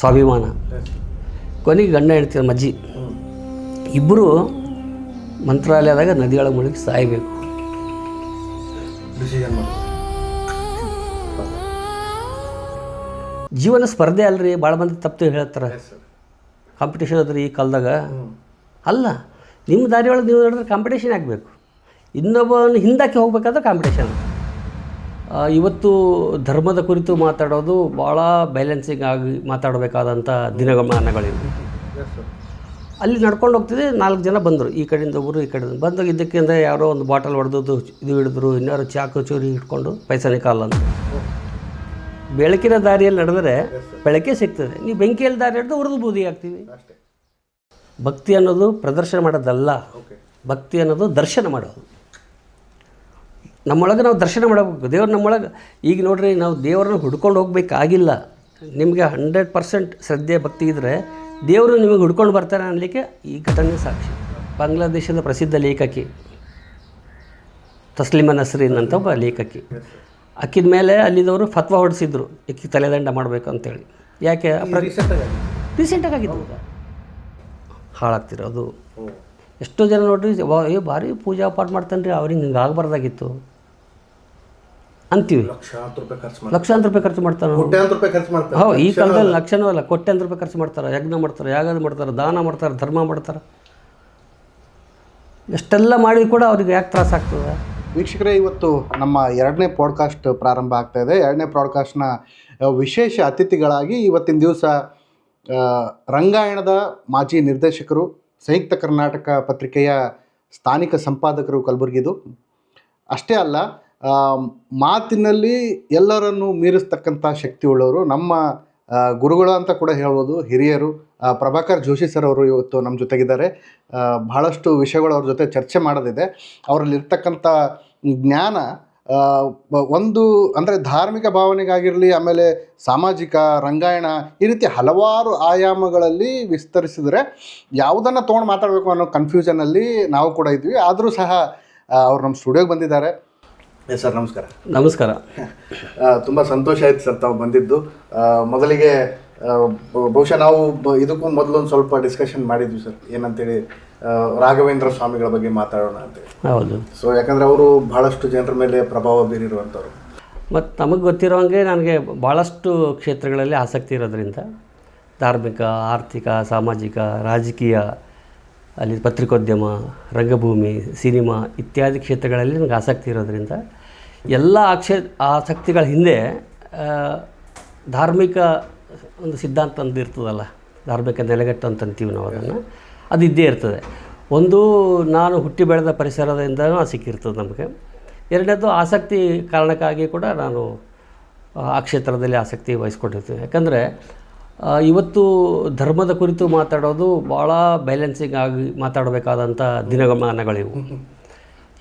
ಸ್ವಾಭಿಮಾನ. ಕೊನೆಗೆ ಗಂಡ ಹೆಂಡ್ತಿ ಮಜ್ಜಿ ಇಬ್ಬರು ಮಂತ್ರಾಲಯದಾಗ ನದಿಯೊಳಗೆ ಮುಳುಗಿ ಸಾಯಬೇಕು. ಜೀವನ ಸ್ಪರ್ಧೆ ಅಲ್ರಿ. ಭಾಳ ಮಂದಿ ತಪ್ಪು ಹೇಳ್ತಾರೆ, ಕಾಂಪಿಟೇಷನ್ ಅದ್ರಿ ಈ ಕಾಲದಾಗ. ಅಲ್ಲ, ನಿಮ್ಮ ದಾರಿಯೊಳಗೆ ನೀವು ನಡೆದ್ರೆ ಕಾಂಪಿಟೇಷನ್ ಆಗಬೇಕು. ಇನ್ನೊಬ್ಬನ ಹಿಂದಕ್ಕೆ ಹೋಗ್ಬೇಕಾದ್ರೆ ಕಾಂಪಿಟೇಷನ್. ಇವತ್ತು ಧರ್ಮದ ಕುರಿತು ಮಾತಾಡೋದು ಭಾಳ ಬ್ಯಾಲೆನ್ಸಿಂಗ್ ಆಗಿ ಮಾತಾಡಬೇಕಾದಂಥ ದಿನಮಾನಗಳಿವೆ. ಅಲ್ಲಿ ನಡ್ಕೊಂಡು ಹೋಗ್ತಿದ್ದೆ, 4 ಜನ ಬಂದರು, ಈ ಕಡೆಯಿಂದ ಒಬ್ಬರು ಈ ಕಡೆಯಿಂದ ಬಂದಾಗ ಇದ್ದಕ್ಕಿಂತ ಯಾರೋ ಒಂದು ಬಾಟಲ್ ಹೊಡೆದು ಇದು ಹಿಡಿದ್ರು, ಇನ್ಯಾರು ಚಾಕು ಚೂರಿ ಇಟ್ಕೊಂಡು ಪೈಸಾ ನಿಕಾಲ ಅಂತ. ಬೆಳಕಿನ ದಾರಿಯಲ್ಲಿ ನಡೆದರೆ ಬೆಳಕೆ ಸಿಗ್ತದೆ. ನೀವು ಬೆಂಕಿಯಲ್ಲಿ ದಾರಿ ಹಿಡಿದು ಉರಿದು ಬೂದಿ ಆಗ್ತೀವಿ. ಭಕ್ತಿ ಅನ್ನೋದು ಪ್ರದರ್ಶನ ಮಾಡೋದಲ್ಲ, ಭಕ್ತಿ ಅನ್ನೋದು ದರ್ಶನ ಮಾಡೋದು. ನಮ್ಮೊಳಗೆ ನಾವು ದರ್ಶನ ಮಾಡಬೇಕು ದೇವ್ರು ನಮ್ಮೊಳಗೆ. ಈಗ ನೋಡ್ರಿ, ನಾವು ದೇವರನ್ನ ಹುಡ್ಕೊಂಡು ಹೋಗ್ಬೇಕಾಗಿಲ್ಲ. ನಿಮಗೆ 100% ಶ್ರದ್ಧೆ ಭಕ್ತಿ ಇದ್ದರೆ ದೇವರು ನಿಮಗೆ ಹುಡ್ಕೊಂಡು ಬರ್ತಾರೆ ಅನ್ನಲಿಕ್ಕೆ ಈ ಘಟನೆ ಸಾಕ್ಷಿ. ಬಾಂಗ್ಲಾದೇಶದ ಪ್ರಸಿದ್ಧ ಲೇಖಕಿ ತಸ್ಲಿಮಾ ನಸ್ರೀನ್ ಅಂತ ಒಬ್ಬ ಲೇಖಕಿ. ಅಕ್ಕಿದ ಮೇಲೆ ಅಲ್ಲಿದ್ದವರು ಫತ್ವಾ ಹೊಡಿಸಿದ್ರು, ಇಕ್ಕಿ ತಲೆದಂಡ ಮಾಡಬೇಕು ಅಂತೇಳಿ. ಯಾಕೆ? ರೀಸೆಂಟಾಗಿ ಆಗಿದ್ದು. ಹಾಳಾಗ್ತಿರೋದು ಎಷ್ಟೋ ಜನ ನೋಡ್ರಿ, ಭಾರಿ ಪೂಜಾ ಪಾಠ ಮಾಡ್ತಾನೆ ರೀ, ಅವ್ರಿಗೆ ಹಿಂಗೆ ಆಗಬಾರ್ದಾಗಿತ್ತು ಅಂತೀವಿ. ಲಕ್ಷಾಂತರ ರೂಪಾಯಿ ಖರ್ಚು ಮಾಡ್ತಾರೆ. ಹೌದು, ಈ ಕಾಲದಲ್ಲಿ ಲಕ್ಷನೂ ಅಲ್ಲ, ಕೋಟ್ಯಾಂತರ ರೂಪಾಯಿ ಖರ್ಚು ಮಾಡ್ತಾರೆ. ಯಜ್ಞ ಮಾಡ್ತಾರೆ, ಯಾಗ ಮಾಡ್ತಾರೆ, ದಾನ ಮಾಡ್ತಾರೆ, ಧರ್ಮ ಮಾಡ್ತಾರೆ. ಎಷ್ಟೆಲ್ಲ ಮಾಡಿ ಕೂಡ ಅವ್ರಿಗೆ ಯಾಕೆ ತ್ರಾಸ ಆಗ್ತದೆ? ವೀಕ್ಷಕರೇ, ಇವತ್ತು ನಮ್ಮ 2ನೇ ಪಾಡ್ಕಾಸ್ಟ್ ಪ್ರಾರಂಭ ಆಗ್ತಾಯಿದೆ. 2ನೇ ಪಾಡ್ಕಾಸ್ಟ್ನ ವಿಶೇಷ ಅತಿಥಿಗಳಾಗಿ ಇವತ್ತಿನ ದಿವಸ ರಂಗಾಯಣದ ಮಾಜಿ ನಿರ್ದೇಶಕರು, ಸಂಯುಕ್ತ ಕರ್ನಾಟಕ ಪತ್ರಿಕೆಯ ಸ್ಥಾನಿಕ ಸಂಪಾದಕರು ಕಲಬುರಗಿದು. ಅಷ್ಟೇ ಅಲ್ಲ, ಮಾತಿನಲ್ಲಿ ಎಲ್ಲರನ್ನು ಮೀರಿಸ್ತಕ್ಕಂಥ ಶಕ್ತಿ ಉಳ್ಳವರು, ನಮ್ಮ ಗುರುಗಳು ಅಂತ ಕೂಡ ಹೇಳ್ಬೋದು, ಹಿರಿಯರು. ಪ್ರಭಾಕರ್ ಜೋಶಿ ಸರ್ ಅವರು ಇವತ್ತು ನಮ್ಮ ಜೊತೆಗಿದ್ದಾರೆ. ಬಹಳಷ್ಟು ವಿಷಯಗಳು ಅವ್ರ ಜೊತೆ ಚರ್ಚೆ ಮಾಡೋದಿದೆ. ಅವರಲ್ಲಿರ್ತಕ್ಕಂಥ ಜ್ಞಾನ ಒಂದು ಅಂದರೆ ಧಾರ್ಮಿಕ ಭಾವನೆಗಾಗಿರಲಿ, ಆಮೇಲೆ ಸಾಮಾಜಿಕ, ರಂಗಾಯಣ, ಈ ರೀತಿ ಹಲವಾರು ಆಯಾಮಗಳಲ್ಲಿ ವಿಸ್ತರಿಸಿದರೆ ಯಾವುದನ್ನು ತೊಗೊಂಡು ಮಾತಾಡಬೇಕು ಅನ್ನೋ ಕನ್ಫ್ಯೂಷನಲ್ಲಿ ನಾವು ಕೂಡ ಇದ್ವಿ. ಆದರೂ ಸಹ ಅವ್ರು ನಮ್ಮ ಸ್ಟುಡಿಯೋಗೆ ಬಂದಿದ್ದಾರೆ. ಸರ್ ನಮಸ್ಕಾರ. ನಮಸ್ಕಾರ. ತುಂಬ ಸಂತೋಷ ಆಯ್ತು ಸರ್ ತಾವು ಬಂದಿದ್ದು. ಮೊದಲಿಗೆ ಬಹುಶಃ ನಾವು ಇದಕ್ಕೂ ಮೊದಲೊಂದು ಸ್ವಲ್ಪ ಡಿಸ್ಕಷನ್ ಮಾಡಿದ್ವಿ ಸರ್, ಏನಂತೇಳಿ ರಾಘವೇಂದ್ರ ಸ್ವಾಮಿಗಳ ಬಗ್ಗೆ ಮಾತಾಡೋಣ ಅಂತೇಳಿ. ಹೌದು. ಸೊ ಯಾಕಂದರೆ ಅವರು ಭಾಳಷ್ಟು ಜನರ ಮೇಲೆ ಪ್ರಭಾವ ಬೀರಿರುವಂಥವ್ರು. ಮತ್ತು ನಮಗೆ ಗೊತ್ತಿರೋಂಗೆ ನನಗೆ ಭಾಳಷ್ಟು ಕ್ಷೇತ್ರಗಳಲ್ಲಿ ಆಸಕ್ತಿ ಇರೋದ್ರಿಂದ, ಧಾರ್ಮಿಕ, ಆರ್ಥಿಕ, ಸಾಮಾಜಿಕ, ರಾಜಕೀಯ, ಅಲ್ಲಿ ಪತ್ರಿಕೋದ್ಯಮ, ರಂಗಭೂಮಿ, ಸಿನಿಮಾ ಇತ್ಯಾದಿ ಕ್ಷೇತ್ರಗಳಲ್ಲಿ ನನಗೆ ಆಸಕ್ತಿ ಇರೋದ್ರಿಂದ ಎಲ್ಲ ಆಸಕ್ತಿಗಳ ಹಿಂದೆ ಧಾರ್ಮಿಕ ಒಂದು ಸಿದ್ಧಾಂತ ಅಂತ ಇರ್ತದಲ್ಲ, ಧಾರ್ಮಿಕ ನೆಲೆಗಟ್ಟು ಅಂತಂತೀವಿ ನಾವು, ಅದು ಇದ್ದೇ ಇರ್ತದೆ. ಒಂದು, ನಾನು ಹುಟ್ಟಿ ಬೆಳೆದ ಪರಿಸರದಿಂದನೂ ಸಿಕ್ಕಿರ್ತದೆ ನಮಗೆ. ಎರಡನೇದು, ಆಸಕ್ತಿ ಕಾರಣಕ್ಕಾಗಿ ಕೂಡ ನಾನು ಆ ಕ್ಷೇತ್ರದಲ್ಲಿ ಆಸಕ್ತಿ ವಹಿಸ್ಕೊಂಡಿರ್ತೀನಿ. ಯಾಕಂದರೆ ಇವತ್ತು ಧರ್ಮದ ಕುರಿತು ಮಾತಾಡೋದು ಭಾಳ ಬ್ಯಾಲೆನ್ಸಿಂಗ್ ಆಗಿ ಮಾತಾಡಬೇಕಾದಂಥ ದಿನಮಾನಗಳಿವು.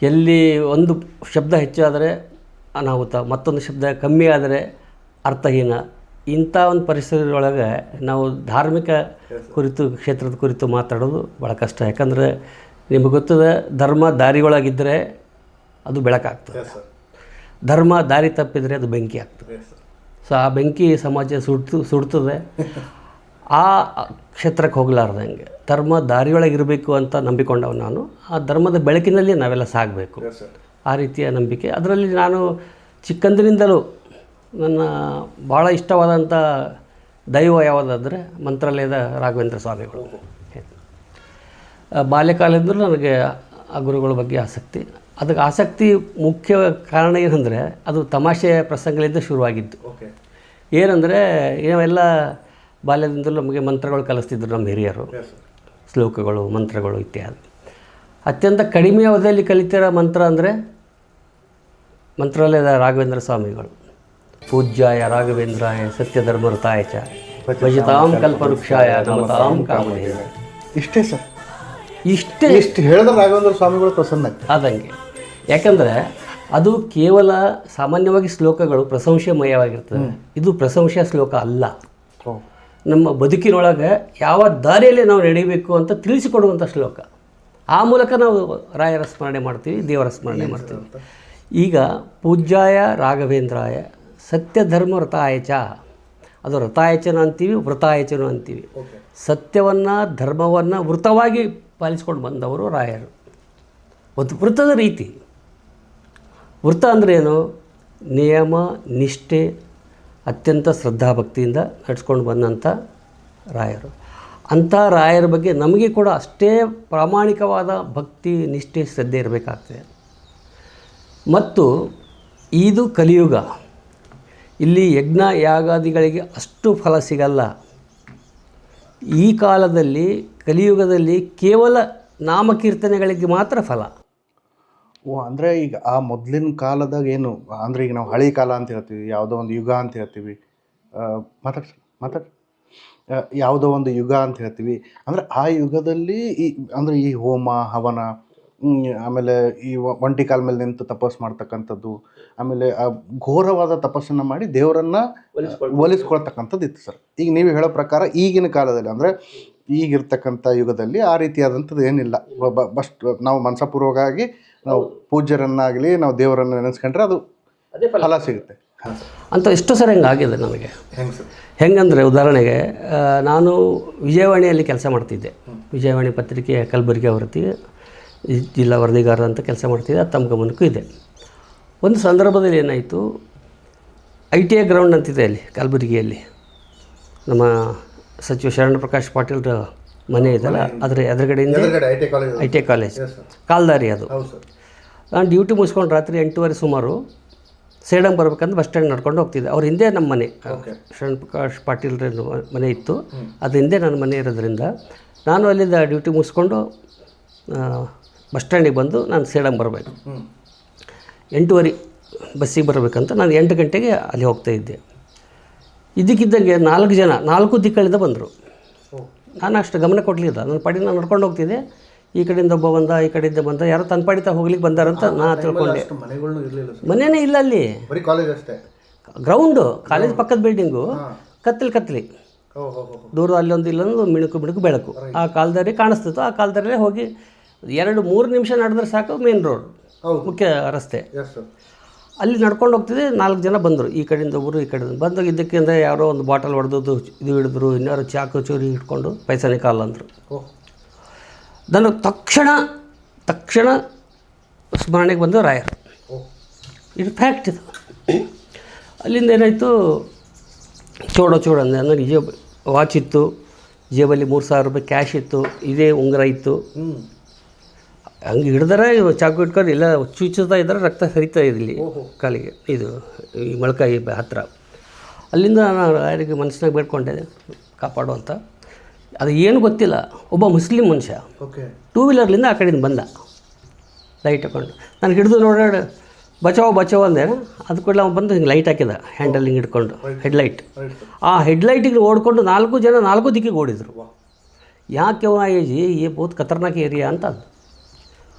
ಎಲ್ಲಿ ಒಂದು ಶಬ್ದ ಹೆಚ್ಚಾದರೆ ಅನಾಹುತ, ಮತ್ತೊಂದು ಶಬ್ದ ಕಮ್ಮಿ ಆದರೆ ಅರ್ಥಹೀನ. ಇಂಥ ಒಂದು ಪರಿಸರದೊಳಗೆ ನಾವು ಧಾರ್ಮಿಕ ಕ್ಷೇತ್ರದ ಕುರಿತು ಮಾತಾಡೋದು ಭಾಳ ಕಷ್ಟ. ಯಾಕಂದರೆ ನಿಮಗೆ ಗೊತ್ತದೆ, ಧರ್ಮ ದಾರಿಯೊಳಗಿದ್ದರೆ ಅದು ಬೆಳಕಾಗ್ತದೆ, ಧರ್ಮ ದಾರಿ ತಪ್ಪಿದರೆ ಅದು ಬೆಂಕಿ ಆಗ್ತದೆ. ಸೊ ಆ ಬೆಂಕಿ ಸಮಾಜ ಸುಡ್ತದೆ. ಆ ಕ್ಷೇತ್ರಕ್ಕೆ ಹೋಗಲಾರ್ದಂಗೆ ಧರ್ಮ ದಾರಿಯೊಳಗಿರಬೇಕು ಅಂತ ನಂಬಿಕೊಂಡವ ನಾನು. ಆ ಧರ್ಮದ ಬೆಳಕಿನಲ್ಲಿ ನಾವೆಲ್ಲ ಸಾಗಬೇಕು, ಆ ರೀತಿಯ ನಂಬಿಕೆ. ಅದರಲ್ಲಿ ನಾನು ಚಿಕ್ಕಂದಿನಿಂದಲೂ ನನ್ನ ಭಾಳ ಇಷ್ಟವಾದಂಥ ದೈವ ಯಾವುದಾದರೆ ಮಂತ್ರಾಲಯದ ರಾಘವೇಂದ್ರ ಸ್ವಾಮಿಗಳು. ಬಾಲ್ಯಕಾಲದಿಂದಲೂ ನನಗೆ ಆ ಗುರುಗಳ ಬಗ್ಗೆ ಆಸಕ್ತಿ. ಅದಕ್ಕೆ ಆಸಕ್ತಿ ಮುಖ್ಯ ಕಾರಣ ಏನಂದರೆ, ಅದು ತಮಾಷೆಯ ಪ್ರಸಂಗಗಳಿಂದ ಶುರುವಾಗಿದ್ದು. ಏನಂದರೆ, ನಾವೆಲ್ಲ ಬಾಲ್ಯದಿಂದಲೂ ನಮಗೆ ಮಂತ್ರಗಳು ಕಲಿಸ್ತಿದ್ರು ನಮ್ಮ ಹಿರಿಯರು, ಶ್ಲೋಕಗಳು, ಮಂತ್ರಗಳು ಇತ್ಯಾದಿ. ಅತ್ಯಂತ ಕಡಿಮೆ ಅವಧಿಯಲ್ಲಿ ಕಲಿತಿರೋ ಮಂತ್ರ ಅಂದರೆ ಮಂತ್ರಾಲಯದ ರಾಘವೇಂದ್ರ ಸ್ವಾಮಿಗಳು. ಪೂಜ್ಯಾಯ ರಾಘವೇಂದ್ರಾಯ ಸತ್ಯಧರ್ಮರತಾಯ ಚ ಭಜತಾಂ ಕಲ್ಪವೃಕ್ಷಾಯ ನಮತಾಂ ಕಾಮಧೇನ. ಇಷ್ಟೇ ಸರ್, ಇಷ್ಟು ಹೇಳಿದ್ರೆ ರಾಘವೇಂದ್ರ ಸ್ವಾಮಿಗಳು ಪ್ರಸನ್ನ ಆದಂಗೆ. ಯಾಕಂದರೆ ಅದು ಕೇವಲ ಸಾಮಾನ್ಯವಾಗಿ ಶ್ಲೋಕಗಳು ಪ್ರಶಂಸೆಮಯವಾಗಿರ್ತದೆ. ಇದು ಪ್ರಶಂಸಾ ಶ್ಲೋಕ ಅಲ್ಲ. ನಮ್ಮ ಬದುಕಿನೊಳಗೆ ಯಾವ ದಾರಿಯಲ್ಲಿ ನಾವು ನಡೀಬೇಕು ಅಂತ ತಿಳಿಸಿಕೊಡುವಂಥ ಶ್ಲೋಕ. ಆ ಮೂಲಕ ನಾವು ರಾಯರ ಸ್ಮರಣೆ ಮಾಡ್ತೀವಿ, ದೇವರ ಸ್ಮರಣೆ ಮಾಡ್ತೀವಿ. ಈಗ ಪೂಜ್ಯಾಯ ರಾಘವೇಂದ್ರಾಯ ಸತ್ಯಧರ್ಮರತಾಯ ಚ ಅದು ರಥಾಯಚನ ಅಂತೀವಿ, ವೃತಾಯಚನ ಅಂತೀವಿ. ಸತ್ಯವನ್ನು ಧರ್ಮವನ್ನು ವೃತವಾಗಿ ಪಾಲಿಸ್ಕೊಂಡು ಬಂದವರು ರಾಯರು. ಒಂದು ವೃತ್ತದ ರೀತಿ. ವೃತ್ತ ಅಂದರೆ ಏನು? ನಿಯಮ ನಿಷ್ಠೆ ಅತ್ಯಂತ ಶ್ರದ್ಧಾಭಕ್ತಿಯಿಂದ ನಡ್ಸ್ಕೊಂಡು ಬಂದಂಥ ರಾಯರು. ಅಂಥ ರಾಯರ ಬಗ್ಗೆ ನಮಗೆ ಕೂಡ ಅಷ್ಟೇ ಪ್ರಾಮಾಣಿಕವಾದ ಭಕ್ತಿ ನಿಷ್ಠೆ ಶ್ರದ್ಧೆ ಇರಬೇಕಾಗ್ತದೆ. ಮತ್ತು ಇದು ಕಲಿಯುಗ. ಇಲ್ಲಿ ಯಜ್ಞ ಯಾಗಾದಿಗಳಿಗೆ ಅಷ್ಟು ಫಲ ಸಿಗಲ್ಲ. ಈ ಕಾಲದಲ್ಲಿ ಕಲಿಯುಗದಲ್ಲಿ ಕೇವಲ ನಾಮಕೀರ್ತನೆಗಳಿಗೆ ಮಾತ್ರ ಫಲ. ಅಂದರೆ ಈಗ ಆ ಮೊದಲಿನ ಕಾಲದಾಗ ಏನು ಅಂದರೆ ಈಗ ನಾವು ಹಳೆ ಕಾಲ ಅಂತ ಹೇಳ್ತೀವಿ, ಯಾವುದೋ ಒಂದು ಯುಗ ಅಂತ ಹೇಳ್ತೀವಿ, ಯಾವುದೋ ಒಂದು ಯುಗ ಅಂತ ಹೇಳ್ತೀವಿ. ಅಂದರೆ ಆ ಯುಗದಲ್ಲಿ ಈ ಹೋಮ ಹವನ, ಆಮೇಲೆ ಈ ಒಂಟಿ ಕಾಲ ಮೇಲೆ ನಿಂತು ತಪಸ್ಸು ಮಾಡ್ತಕ್ಕಂಥದ್ದು, ಆಮೇಲೆ ಆ ಘೋರವಾದ ತಪಸ್ಸನ್ನು ಮಾಡಿ ದೇವರನ್ನು ಒಲಿಸ್ಕೊಳ್ತಕ್ಕಂಥದ್ದು ಇತ್ತು ಸರ್. ಈಗ ನೀವು ಹೇಳೋ ಪ್ರಕಾರ ಈಗಿನ ಕಾಲದಲ್ಲಿ ಅಂದರೆ ಈಗಿರ್ತಕ್ಕಂಥ ಯುಗದಲ್ಲಿ ಆ ರೀತಿಯಾದಂಥದ್ದು ಏನಿಲ್ಲ. ಬಸ್ಟ್ ನಾವು ಮನಸಪೂರ್ವಕವಾಗಿ ನಾವು ಪೂಜ್ಯರನ್ನಾಗಲಿ ನಾವು ದೇವರನ್ನು ನೆನೆಸ್ಕೊಂಡ್ರೆ ಅದು ಫಲ ಸಿಗುತ್ತೆ ಅಂತ ಎಷ್ಟೋ ಸರಿ ಹಂಗಾಗಿದೆ ನನಗೆ. ಹೆಂಗಂದರೆ ಉದಾಹರಣೆಗೆ ನಾನು ವಿಜಯವಾಣಿಯಲ್ಲಿ ಕೆಲಸ ಮಾಡ್ತಿದ್ದೆ. ವಿಜಯವಾಣಿ ಪತ್ರಿಕೆಯ ಕಲಬುರಗಿ ಆವೃತ್ತಿ ಜಿಲ್ಲಾ ವರದಿಗಾರ ಅಂತ ಕೆಲಸ ಮಾಡ್ತಿದ್ದೆ. ಅದು ತಮ್ಮ ಗಮನಕ್ಕೂ ಇದೆ. ಒಂದು ಸಂದರ್ಭದಲ್ಲಿ ಏನಾಯಿತು, ITI ಗ್ರೌಂಡ್ ಅಂತಿದೆ ಅಲ್ಲಿ ಕಲಬುರಗಿಯಲ್ಲಿ, ನಮ್ಮ ಸಚಿವ ಶರಣ ಪ್ರಕಾಶ್ ಪಾಟೀಲ್ರ ಮನೆ ಇದೆಲ್ಲ, ಅದರ ಎದುರುಗಡೆಯಿಂದ ITI ಕಾಲೇಜ್ ಕಾಲ್ದಾರಿ ಅದು. ನಾನು ಡ್ಯೂಟಿ ಮುಗಿಸ್ಕೊಂಡು ರಾತ್ರಿ 8:30 ಸುಮಾರು ಸೇಡಂ ಬರ್ಬೇಕಂದ್ರೆ ಬಸ್ ಸ್ಟ್ಯಾಂಡ್ ನಡ್ಕೊಂಡು ಹೋಗ್ತಿದ್ದೆ. ಅವ್ರ ಹಿಂದೆ ನಮ್ಮ ಮನೆ, ಶರಣ ಪ್ರಕಾಶ್ ಪಾಟೀಲ್ರ ಮನೆ ಇತ್ತು, ಅದು ಹಿಂದೆ ನನ್ನ ಮನೆ ಇರೋದ್ರಿಂದ ನಾನು ಅಲ್ಲಿಂದ ಡ್ಯೂಟಿ ಮುಗಿಸ್ಕೊಂಡು ಬಸ್ ಸ್ಟ್ಯಾಂಡಿಗೆ ಬಂದು ನಾನು ಸೇಡಂ ಬರಬೇಕು. 8:30 ಬಸ್ಸಿಗೆ ಬರಬೇಕಂತ ನಾನು 8 ಗಂಟೆಗೆ ಅಲ್ಲಿ ಹೋಗ್ತಾಯಿದ್ದೆ. ಇದಕ್ಕಿದ್ದಂಗೆ 4 ಜನ 4 ದಿಕ್ಕಳಿಂದ ಬಂದರು. ನಾನು ಅಷ್ಟು ಗಮನ ಕೊಡಲಿಲ್ಲ. ನನ್ನ ಪಾಡಿ ನಾನು ನಡ್ಕೊಂಡು ಹೋಗ್ತಿದ್ದೆ. ಈ ಕಡೆಯಿಂದ ಒಬ್ಬ ಬಂದ, ಈ ಕಡೆಯಿಂದ ಬಂದ, ಯಾರೋ ತನ್ನ ಪಾಡಿತ ಹೋಗ್ಲಿಕ್ಕೆ ಬಂದಾರಂತ ನಾನು ತಿಳ್ಕೊಂಡೆ. ಮನೆಯೇ ಇಲ್ಲ ಅಲ್ಲಿ, ಗ್ರೌಂಡು, ಕಾಲೇಜ್ ಪಕ್ಕದ ಬಿಲ್ಡಿಂಗು, ಕತ್ತಲಿ ದೂರ ಅಲ್ಲೊಂದು ಇಲ್ಲೊಂದು ಮಿಣುಕು ಬೆಳಕು. ಆ ಕಾಲದಲ್ಲಿ ಕಾಣಿಸ್ತಿತ್ತು. ಆ ಕಾಲದಲ್ಲೇ ಹೋಗಿ 2-3 ನಿಮಿಷ ನಡೆದ್ರೆ ಸಾಕು, ಮೇನ್ ರೋಡ್, ಮುಖ್ಯ ರಸ್ತೆ. ಅಲ್ಲಿ ನಡ್ಕೊಂಡು ಹೋಗ್ತಿದ್ದೆ. 4 ಜನ ಬಂದರು, ಈ ಕಡೆಯಿಂದ ಒಬ್ಬರು, ಈ ಕಡೆಯಿಂದ ಬಂದಾಗ ಇದ್ದಕ್ಕಿಂತ ಯಾರೋ ಒಂದು ಬಾಟಲ್ ಹೊಡೆದದ್ದು ಇದು ಹಿಡಿದ್ರು, ಇನ್ಯಾರು ಚಾಕು ಚೂರಿ ಇಟ್ಕೊಂಡು ಪೈಸಾ ನಿಕಾಲ್ ಅಂದರು. ನನಗೆ ತಕ್ಷಣ ಸ್ಮರಣೆಗೆ ಬಂದು ರಾಯರು. ಇದು ಫ್ಯಾಕ್ಟ್ ಇದು. ಅಲ್ಲಿಂದ ಏನಾಯಿತು, ಚೋಡ ಅಂದೆ. ನನಗೆ ವಾಚ್ ಇತ್ತು, ಜೇಬಲ್ಲಿ 3,000 ರೂಪಾಯಿ ಕ್ಯಾಶ್ ಇತ್ತು, ಇದೇ ಉಂಗುರ ಇತ್ತು. ಹಂಗೆ ಹಿಡ್ದಾರೆ ಚಾಕು ಇಟ್ಕೊಂಡು ಎಲ್ಲ ಚುಚ್ಚುತ್ತಾ ಇದ್ದಾರೆ, ರಕ್ತ ಹರಿತಾ ಇರಲಿ ಕಾಲಿಗೆ, ಇದು ಈ ಮೊಳಕಾಯಿ ಹತ್ತಿರ. ಅಲ್ಲಿಂದ ನಾನು ರಾಯರಿಗೆ ಮನಸ್ಸಿನಾಗ ಬೇಡ್ಕೊಂಡೆ ಕಾಪಾಡು ಅಂತ. ಅದು ಏನು ಗೊತ್ತಿಲ್ಲ, ಒಬ್ಬ ಮುಸ್ಲಿಂ ಮನುಷ್ಯ 2 ವೀಲರ್ಲಿಂದ ಆ ಕಡೆಯಿಂದ ಬಂದ, ಲೈಟ್ ಹಾಕೊಂಡು. ನಾನು ಹಿಡಿದು ನೋಡೋಣ, ಬಚಾವ್ ಅಂದೆ. ಅದು ಕೂಡ ಅವ್ನು ಬಂದು ಹಿಂಗೆ ಲೈಟ್ ಹಾಕಿದ, ಹ್ಯಾಂಡಲ್ ಹಿಂಗೆ ಹಿಡ್ಕೊಂಡು, ಹೆಡ್ಲೈಟ್. ಆ ಹೆಡ್ಲೈಟಿಗೆ ಓಡ್ಕೊಂಡು 4 ಜನ 4 ದಿಕ್ಕಿಗೆ ಓಡಿದರು. ಯಾಕೆ ಜಿ ಏ ಬಹುತ್ ಖತರ್ನಾಕ್ ಏರಿಯಾ ಅಂತ ಅಂದು.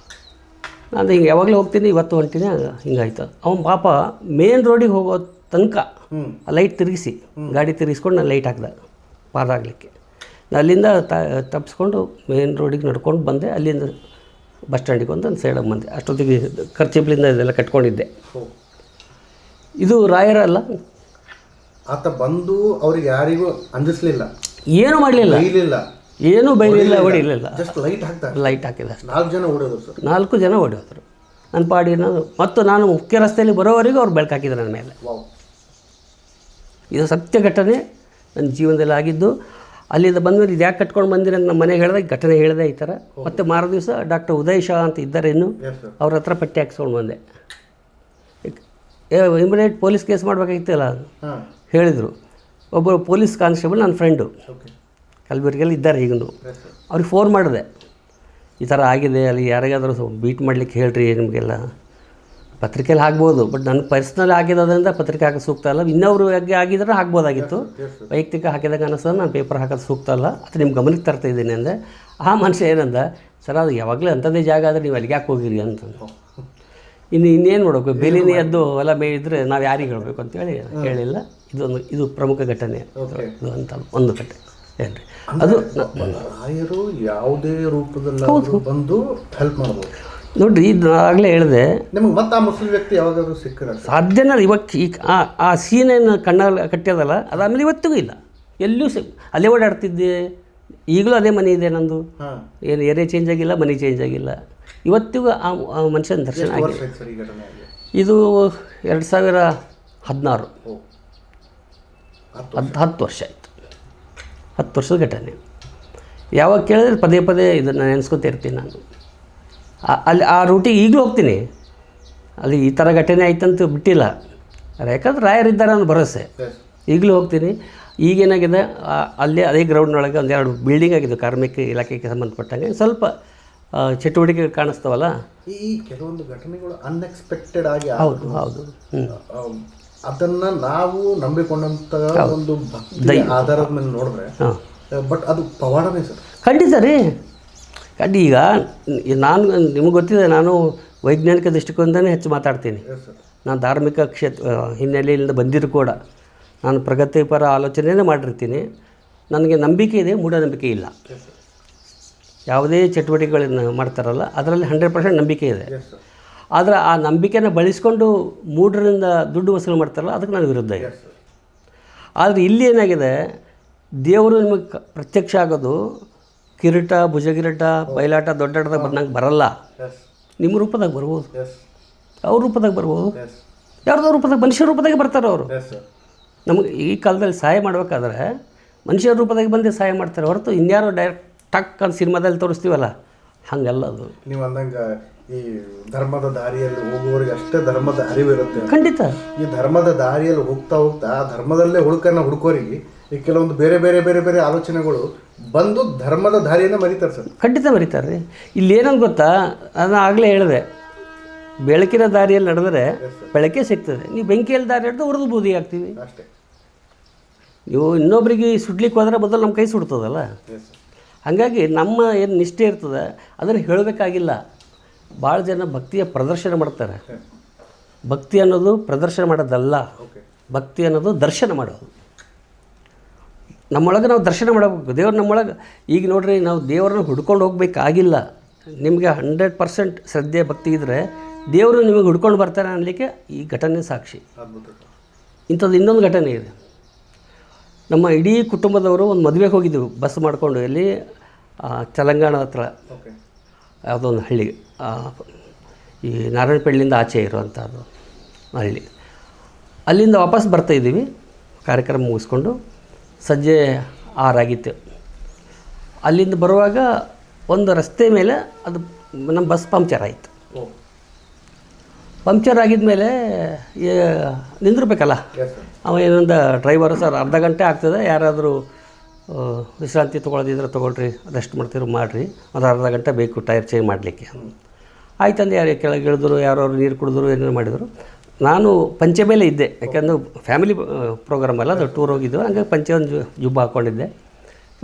ನಾನು ಹಿಂಗೆ ಯಾವಾಗಲೂ ಹೋಗ್ತೀನಿ, ಇವತ್ತು ಹೊಂಟೀನಿ, ಹಿಂಗಾಯ್ತು. ಅವನ ಪಾಪ ಮೇನ್ ರೋಡಿಗೆ ಹೋಗೋ ತನಕ ಲೈಟ್ ತಿರುಗಿಸಿ, ಗಾಡಿ ತಿರುಗಿಸ್ಕೊಂಡು ನಾನು ಲೈಟ್ ಹಾಕಿದೆ ಪಾರಾಗಲಿಕ್ಕೆ. ಅಲ್ಲಿಂದ ತಪ್ಪಿಸ್ಕೊಂಡು ಮೇನ್ ರೋಡಿಗೆ ನಡ್ಕೊಂಡು ಬಂದೆ. ಅಲ್ಲಿಂದ ಬಸ್ ಸ್ಟ್ಯಾಂಡಿಗೆ ಬಂದು ನಾನು ಸೇಡಮ್ ಬಂದೆ. ಅಷ್ಟೊತ್ತಿಗೆ ಖರ್ಚಿಪ್ಲಿಂದ ಇದೆಲ್ಲ ಕಟ್ಕೊಂಡಿದ್ದೆ. ಇದು ರಾಯರಲ್ಲ. ಆತ ಬಂದು ಅವ್ರಿಗೆ ಯಾರಿಗೂ ಅಂಜಿಸ್ಲಿಲ್ಲ, ಏನೂ ಮಾಡಲಿಲ್ಲ, ಏನೂ ಬೈಲಿಲ್ಲ, ಹೊಡಿಲಿಲ್ಲ, ಲೈಟ್ ಹಾಕಿದ. 4 ಜನ ಓಡೋದು ಸರ್. 4 ಜನ ಓಡೋದ್ರು. ನನ್ನ ಪಾಡಿನ ಮತ್ತು ನಾನು ಮುಖ್ಯ ರಸ್ತೆಯಲ್ಲಿ ಬರೋವರೆಗೂ ಅವ್ರು ಬೆಳಕು ಹಾಕಿದ್ರು ನನ್ನ ಮೇಲೆ. ಇದು ಸತ್ಯ ಘಟನೆ ನನ್ನ ಜೀವನದಲ್ಲಿ ಆಗಿದ್ದು. ಅಲ್ಲಿಂದ ಬಂದಮೇಲೆ ಇದು ಯಾಕೆ ಕಟ್ಕೊಂಡು ಬಂದಿರಿ ಅಂತ ನಮ್ಮ ಮನೆಗೆ ಹೇಳಿದಾಗ ಘಟನೆ ಹೇಳಿದೆ ಈ ಥರ. ಮತ್ತು ಮಾರ ದಿವಸ ಡಾಕ್ಟರ್ ಉದಯ್ ಶಾ ಅಂತ ಇದ್ದಾರೆ ಇನ್ನು, ಅವ್ರ ಹತ್ರ ಪಟ್ಟಿ ಹಾಕ್ಸ್ಕೊಂಡು ಬಂದೆ. ಇಮಿಡಿಯೇಟ್ ಪೊಲೀಸ್ ಕೇಸ್ ಮಾಡಬೇಕಾಗಿತ್ತಲ್ಲ ಹೇಳಿದರು. ಒಬ್ಬರು ಪೊಲೀಸ್ ಕಾನ್ಸ್ಟೇಬಲ್ ನನ್ನ ಫ್ರೆಂಡು ಕಲಬುರಗಿಯಲ್ಲಿ ಇದ್ದಾರೆ ಈಗಲೂ. ಅವ್ರಿಗೆ ಫೋನ್ ಮಾಡಿದೆ, ಈ ಥರ ಆಗಿದೆ, ಅಲ್ಲಿ ಯಾರಿಗಾದರೂ ಬೀಟ್ ಮಾಡಲಿಕ್ಕೆ ಹೇಳ್ರಿ, ನಿಮಗೆಲ್ಲ ಪತ್ರಿಕೆಯಲ್ಲಿ ಹಾಕ್ಬೋದು, ಬಟ್ ನನಗೆ ಪರ್ಸ್ನಲ್ ಆಗಿರೋದ್ರಿಂದ ಪತ್ರಿಕೆ ಹಾಕೋದು ಸೂಕ್ತ ಅಲ್ಲ. ಇನ್ನೊಬ್ರು ಆಗಿದ್ರೆ ಹಾಕ್ಬೋದಾಗಿತ್ತು, ವೈಯಕ್ತಿಕ ಹಾಕಿದಾಗ ಅನ್ನಿಸ್ತದೆ ನಾನು ಪೇಪರ್ ಹಾಕೋದು ಸೂಕ್ತ ಅಲ್ಲ, ಅದು ನಿಮ್ಮ ಗಮನಕ್ಕೆ ತರ್ತಾ ಇದ್ದೀನಿ ಅಂದೆ. ಆ ಮನುಷ್ಯ ಏನಂದ, ಸರ್ ಅದು ಯಾವಾಗಲೂ ಅಂಥದ್ದೇ ಜಾಗ ಆದರೆ ನೀವು ಅಲ್ಲಿಗೆ ಯಾಕೆ ಹೋಗಿರಿ ಅಂತ. ಇನ್ನೇನು ಮಾಡಬೇಕು, ಬೇಲಿನೇ ಎದ್ದು ಎಲ್ಲ ಮೇಯಿದ್ರೆ ನಾವು ಯಾರಿಗೆ ಹೇಳಬೇಕು ಅಂತೇಳಿ ಹೇಳಿಲ್ಲ. ಇದು ಪ್ರಮುಖ ಘಟನೆ ಇದು ಅಂತ ಒಂದು ಘಟನೆ ಏನ್ರಿ. ಅದು ರಾಯರು ಯಾವುದೇ ರೂಪದಲ್ಲಿ ಬಂದು ಹೆಲ್ಪ್ ಮಾಡ್ಬೋದು. ನೋಡಿರಿ ಇದು ಆಗಲೇ ಹೇಳಿದೆ, ನಿಮಗೆ ಮತ್ತೆ ಆ ಮುಸ್ಲಿಂ ವ್ಯಕ್ತಿ ಯಾವಾಗಾದ್ರೂ ಸಿಕ್ಕಿರ? ಸಾಧ್ಯನೇ ಇವತ್ತು ಈಗ ಆ ಸೀನೇನು ಕಣ್ಣಲ್ಲಿ ಕಟ್ಟಿಯೋದಲ್ಲ, ಅದಾದಮೇಲೆ ಇವತ್ತಿಗೂ ಇಲ್ಲ, ಎಲ್ಲೂ ಅಲ್ಲೇ ಓಡಾಡ್ತಿದ್ದೆ. ಈಗಲೂ ಅದೇ ಮನೆ ಇದೆ ನಂದು, ಏನು ಏರಿಯಾ ಚೇಂಜ್ ಆಗಿಲ್ಲ, ಮನೆ ಚೇಂಜ್ ಆಗಿಲ್ಲ. ಇವತ್ತಿಗೂ ಆ ಮನುಷ್ಯನ ದರ್ಶನ ಆಗಿದೆ. ಇದು 2016, 10 ವರ್ಷ ಆಯಿತು. 10 ವರ್ಷದ ಘಟನೆ. ಯಾವಾಗ ಕೇಳಿದ್ರೆ ಪದೇ ಪದೇ ಇದನ್ನು ನೆನೆಸ್ಕೊತಾ ಇರ್ತೀನಿ ನಾನು. ಅಲ್ಲಿ ಆ ರೂಟಿಗೆ ಈಗಲೂ ಹೋಗ್ತೀನಿ. ಅಲ್ಲಿ ಈ ಥರ ಘಟನೆ ಆಯ್ತಂತ ಬಿಟ್ಟಿಲ್ಲ, ಯಾಕಂದ್ರೆ ರಾಯರಿದ್ದಾರೆ ಅನ್ನೋ ಭರವಸೆ. ಈಗಲೂ ಹೋಗ್ತೀನಿ. ಈಗೇನಾಗಿದೆ, ಅಲ್ಲೇ ಅದೇ ಗ್ರೌಂಡ್ನೊಳಗೆ ಒಂದೆರಡು ಬಿಲ್ಡಿಂಗ್ ಆಗಿದೆ ಕಾರ್ಮಿಕ ಇಲಾಖೆಗೆ ಸಂಬಂಧಪಟ್ಟಂಗೆ. ಸ್ವಲ್ಪ ಚಟುವಟಿಕೆ ಕಾಣಿಸ್ತಾವಲ್ಲ, ಈ ಕೆಲವೊಂದು ಘಟನೆಗಳು ಅನ್ಎಕ್ಸ್ಪೆಕ್ಟೆಡ್ ಆಗಿ. ಹೌದು ಹೌದು. ಅದನ್ನು ನಾವು ನಂಬಿಕೊಂಡಂಥ ಒಂದು ಭಕ್ತಿ ಆಧಾರದ ಮೇಲೆ ನೋಡಿದ್ರೆ, ಬಟ್ ಅದು ಪವಾಡನೇ ಸರ್. ಖಂಡಿತ ರೀ, ಈಗ ನಾನು ನಿಮಗೆ ಗೊತ್ತಿದೆ, ನಾನು ವೈಜ್ಞಾನಿಕ ದೃಷ್ಟಿಕೋನದಲ್ಲೇ ಹೆಚ್ಚು ಮಾತಾಡ್ತೀನಿ. ನಾನು ಧಾರ್ಮಿಕ ಹಿನ್ನೆಲೆಯಿಂದ ಬಂದಿರು ಕೂಡ ನಾನು ಪ್ರಗತಿಪರ ಆಲೋಚನೆಯೇ ಮಾಡಿರ್ತೀನಿ. ನನಗೆ ನಂಬಿಕೆ ಇದೆ, ಮೂಢನಂಬಿಕೆ ಇಲ್ಲ. ಯಾವುದೇ ಚಟುವಟಿಕೆಗಳನ್ನು ಮಾಡ್ತಾರಲ್ಲ ಅದರಲ್ಲಿ 100% ನಂಬಿಕೆ ಇದೆ. ಆದರೆ ಆ ನಂಬಿಕೆನ ಬಳಸ್ಕೊಂಡು ಮೂಢರಿಂದ ದುಡ್ಡು ವಸೂಲು ಮಾಡ್ತಾರಲ್ಲ ಅದಕ್ಕೆ ನಾನು ವಿರುದ್ಧ ಇದೆ. ಆದರೆ ಇಲ್ಲಿ ಏನಾಗಿದೆ, ದೇವರು ನಿಮಗೆ ಪ್ರತ್ಯಕ್ಷ ಆಗೋದು ಕಿರೀಟ, ಭುಜಗಿರೀಟ, ಬಯಲಾಟ, ದೊಡ್ಡಾಟದಾಗ ಬಂದಂಗೆ ಬರಲ್ಲ. ನಿಮ್ಮ ರೂಪದಾಗ ಬರ್ಬೋದು, ಅವ್ರ ರೂಪದಾಗ ಬರ್ಬೋದು, ಯಾರ್ದೋ ರೂಪದಾಗ, ಮನುಷ್ಯ ರೂಪದಾಗೆ ಬರ್ತಾರೆ ಅವರು. ನಮಗೆ ಈ ಕಾಲದಲ್ಲಿ ಸಹಾಯ ಮಾಡಬೇಕಾದ್ರೆ ಮನುಷ್ಯರ ರೂಪದಾಗ ಬಂದು ಸಹಾಯ ಮಾಡ್ತಾರೆ ಹೊರತು ಇನ್ಯಾರೋ ಡೈರೆಕ್ಟ್ ಟಕ್ ಅಂತ ಸಿನಿಮಾದಲ್ಲಿ ತೋರಿಸ್ತೀವಲ್ಲ, ಹಾಗಲ್ಲ ಅದು. ನೀವು ಅಂದಂಗೆ ಈ ಧರ್ಮದ ದಾರಿಯಲ್ಲಿ ಹೋಗುವವರಿಗೆ ಅಷ್ಟೇ ಧರ್ಮದ ಅರಿವಿರುತ್ತೆ. ಖಂಡಿತ. ಈ ಧರ್ಮದ ದಾರಿಯಲ್ಲಿ ಹೋಗ್ತಾ ಹೋಗ್ತಾ ಆ ಧರ್ಮದಲ್ಲೇ ಹುಡುಕೋರಿಗೆ ಈ ಕೆಲವೊಂದು ಬೇರೆ ಬೇರೆ ಬೇರೆ ಬೇರೆ ಆಲೋಚನೆಗಳು ಬಂದು ಧರ್ಮದ ದಾರಿಯನ್ನು ಮರಿತಾರೆ ಸರ್. ಖಂಡಿತ ಮರಿತಾರೆ ರೀ. ಇಲ್ಲಿ ಏನಂತ ಗೊತ್ತಾ, ನಾನು ಆಗಲೇ ಹೇಳಿದೆ, ಬೆಳಕಿನ ದಾರಿಯಲ್ಲಿ ನಡೆದರೆ ಬೆಳಕೆ ಸಿಗ್ತದೆ. ನೀವು ಬೆಂಕಿಯಲ್ಲಿ ದಾರಿ ಹಿಡಿದು ಉರಿದು ಬೂದಿ ಆಗ್ತೀವಿ ಅಷ್ಟೇ. ನೀವು ಇನ್ನೊಬ್ರಿಗೆ ಸುಡ್ಲಿಕ್ಕೆ ಹೋದ್ರೆ ಮೊದಲು ನಮ್ಮ ಕೈ ಸುಡ್ತದಲ್ಲ. ಹಾಗಾಗಿ ನಮ್ಮ ಏನು ನಿಷ್ಠೆ ಇರ್ತದೆ ಅದನ್ನು ಹೇಳಬೇಕಾಗಿಲ್ಲ. ಭಾಳ ಜನ ಭಕ್ತಿಯ ಪ್ರದರ್ಶನ ಮಾಡ್ತಾರೆ. ಭಕ್ತಿ ಅನ್ನೋದು ಪ್ರದರ್ಶನ ಮಾಡೋದಲ್ಲ, ಭಕ್ತಿ ಅನ್ನೋದು ದರ್ಶನ ಮಾಡೋದು. ನಮ್ಮೊಳಗೆ ನಾವು ದರ್ಶನ ಮಾಡಬೇಕು ದೇವ್ರು ನಮ್ಮೊಳಗೆ. ಈಗ ನೋಡ್ರಿ, ನಾವು ದೇವ್ರನ್ನ ಹುಡ್ಕೊಂಡು ಹೋಗ್ಬೇಕಾಗಿಲ್ಲ. ನಿಮಗೆ 100% ಶ್ರದ್ಧೆ ಭಕ್ತಿ ಇದ್ದರೆ ದೇವರು ನಿಮಗೆ ಹುಡ್ಕೊಂಡು ಬರ್ತಾರೆ ಅನ್ನಲಿಕ್ಕೆ ಈ ಘಟನೆ ಸಾಕ್ಷಿ. ಇಂಥದ್ದು ಇನ್ನೊಂದು ಘಟನೆ ಇದೆ. ನಮ್ಮ ಇಡೀ ಕುಟುಂಬದವರು ಒಂದು ಮದುವೆಗೆ ಹೋಗಿದ್ದೆವು ಬಸ್ ಮಾಡಿಕೊಂಡು. ಇಲ್ಲಿ ತೆಲಂಗಾಣ ಹತ್ರ ಯಾವುದೋ ಒಂದು ಹಳ್ಳಿ, ಈ ನಾರಾಯಣಪೇಟೆಯಿಂದ ಆಚೆ ಇರುವಂಥದ್ದು ಹಳ್ಳಿ. ಅಲ್ಲಿಂದ ವಾಪಸ್ ಬರ್ತಾಯಿದ್ದೀವಿ, ಕಾರ್ಯಕ್ರಮ ಮುಗಿಸ್ಕೊಂಡು ಸಂಜೆ 6 ಆಗಿತ್ತು. ಅಲ್ಲಿಂದ ಬರುವಾಗ ಒಂದು ರಸ್ತೆ ಮೇಲೆ ಅದು ನಮ್ಮ ಬಸ್ ಪಂಕ್ಚರ್ ಆಯಿತು. ಪಂಕ್ಚರ್ ಆಗಿದ್ಮೇಲೆ ನಿಂದಿರ್ಬೇಕಲ್ಲ, ಅವ ಏನೊಂದು ಡ್ರೈವರು, ಸರ್ ಅರ್ಧ ಗಂಟೆ ಆಗ್ತದೆ, ಯಾರಾದರೂ ವಿಶ್ರಾಂತಿ ತೊಗೊಳೋದಿದ್ರೆ ತೊಗೊಳ್ರಿ, ರೆಸ್ಟ್ ಮಾಡ್ತಿರೋ ಮಾಡಿರಿ, ಒಂದು ಅರ್ಧ ಗಂಟೆ ಬೇಕು ಟೈರ್ ಚೇಂಜ್ ಮಾಡಲಿಕ್ಕೆ. ಆಯ್ತಂದು ಯಾರು ಕೆಳಗೆ ಇಳಿದ್ರು, ಯಾರು ನೀರು ಕುಡಿದ್ರು, ಏನೇನು ಮಾಡಿದರು. ನಾನು ಪಂಚೆ ಮೇಲೆ ಇದ್ದೆ, ಯಾಕೆಂದ್ರೆ ಫ್ಯಾಮಿಲಿ ಪ್ರೋಗ್ರಾಮ್ ಅಲ್ಲ, ಅದು ಟೂರ್ ಹೋಗಿದ್ದು. ಹಂಗಾಗಿ ಪಂಚೆ ಒಂದು ಜುಬ್ಬ ಹಾಕ್ಕೊಂಡಿದ್ದೆ.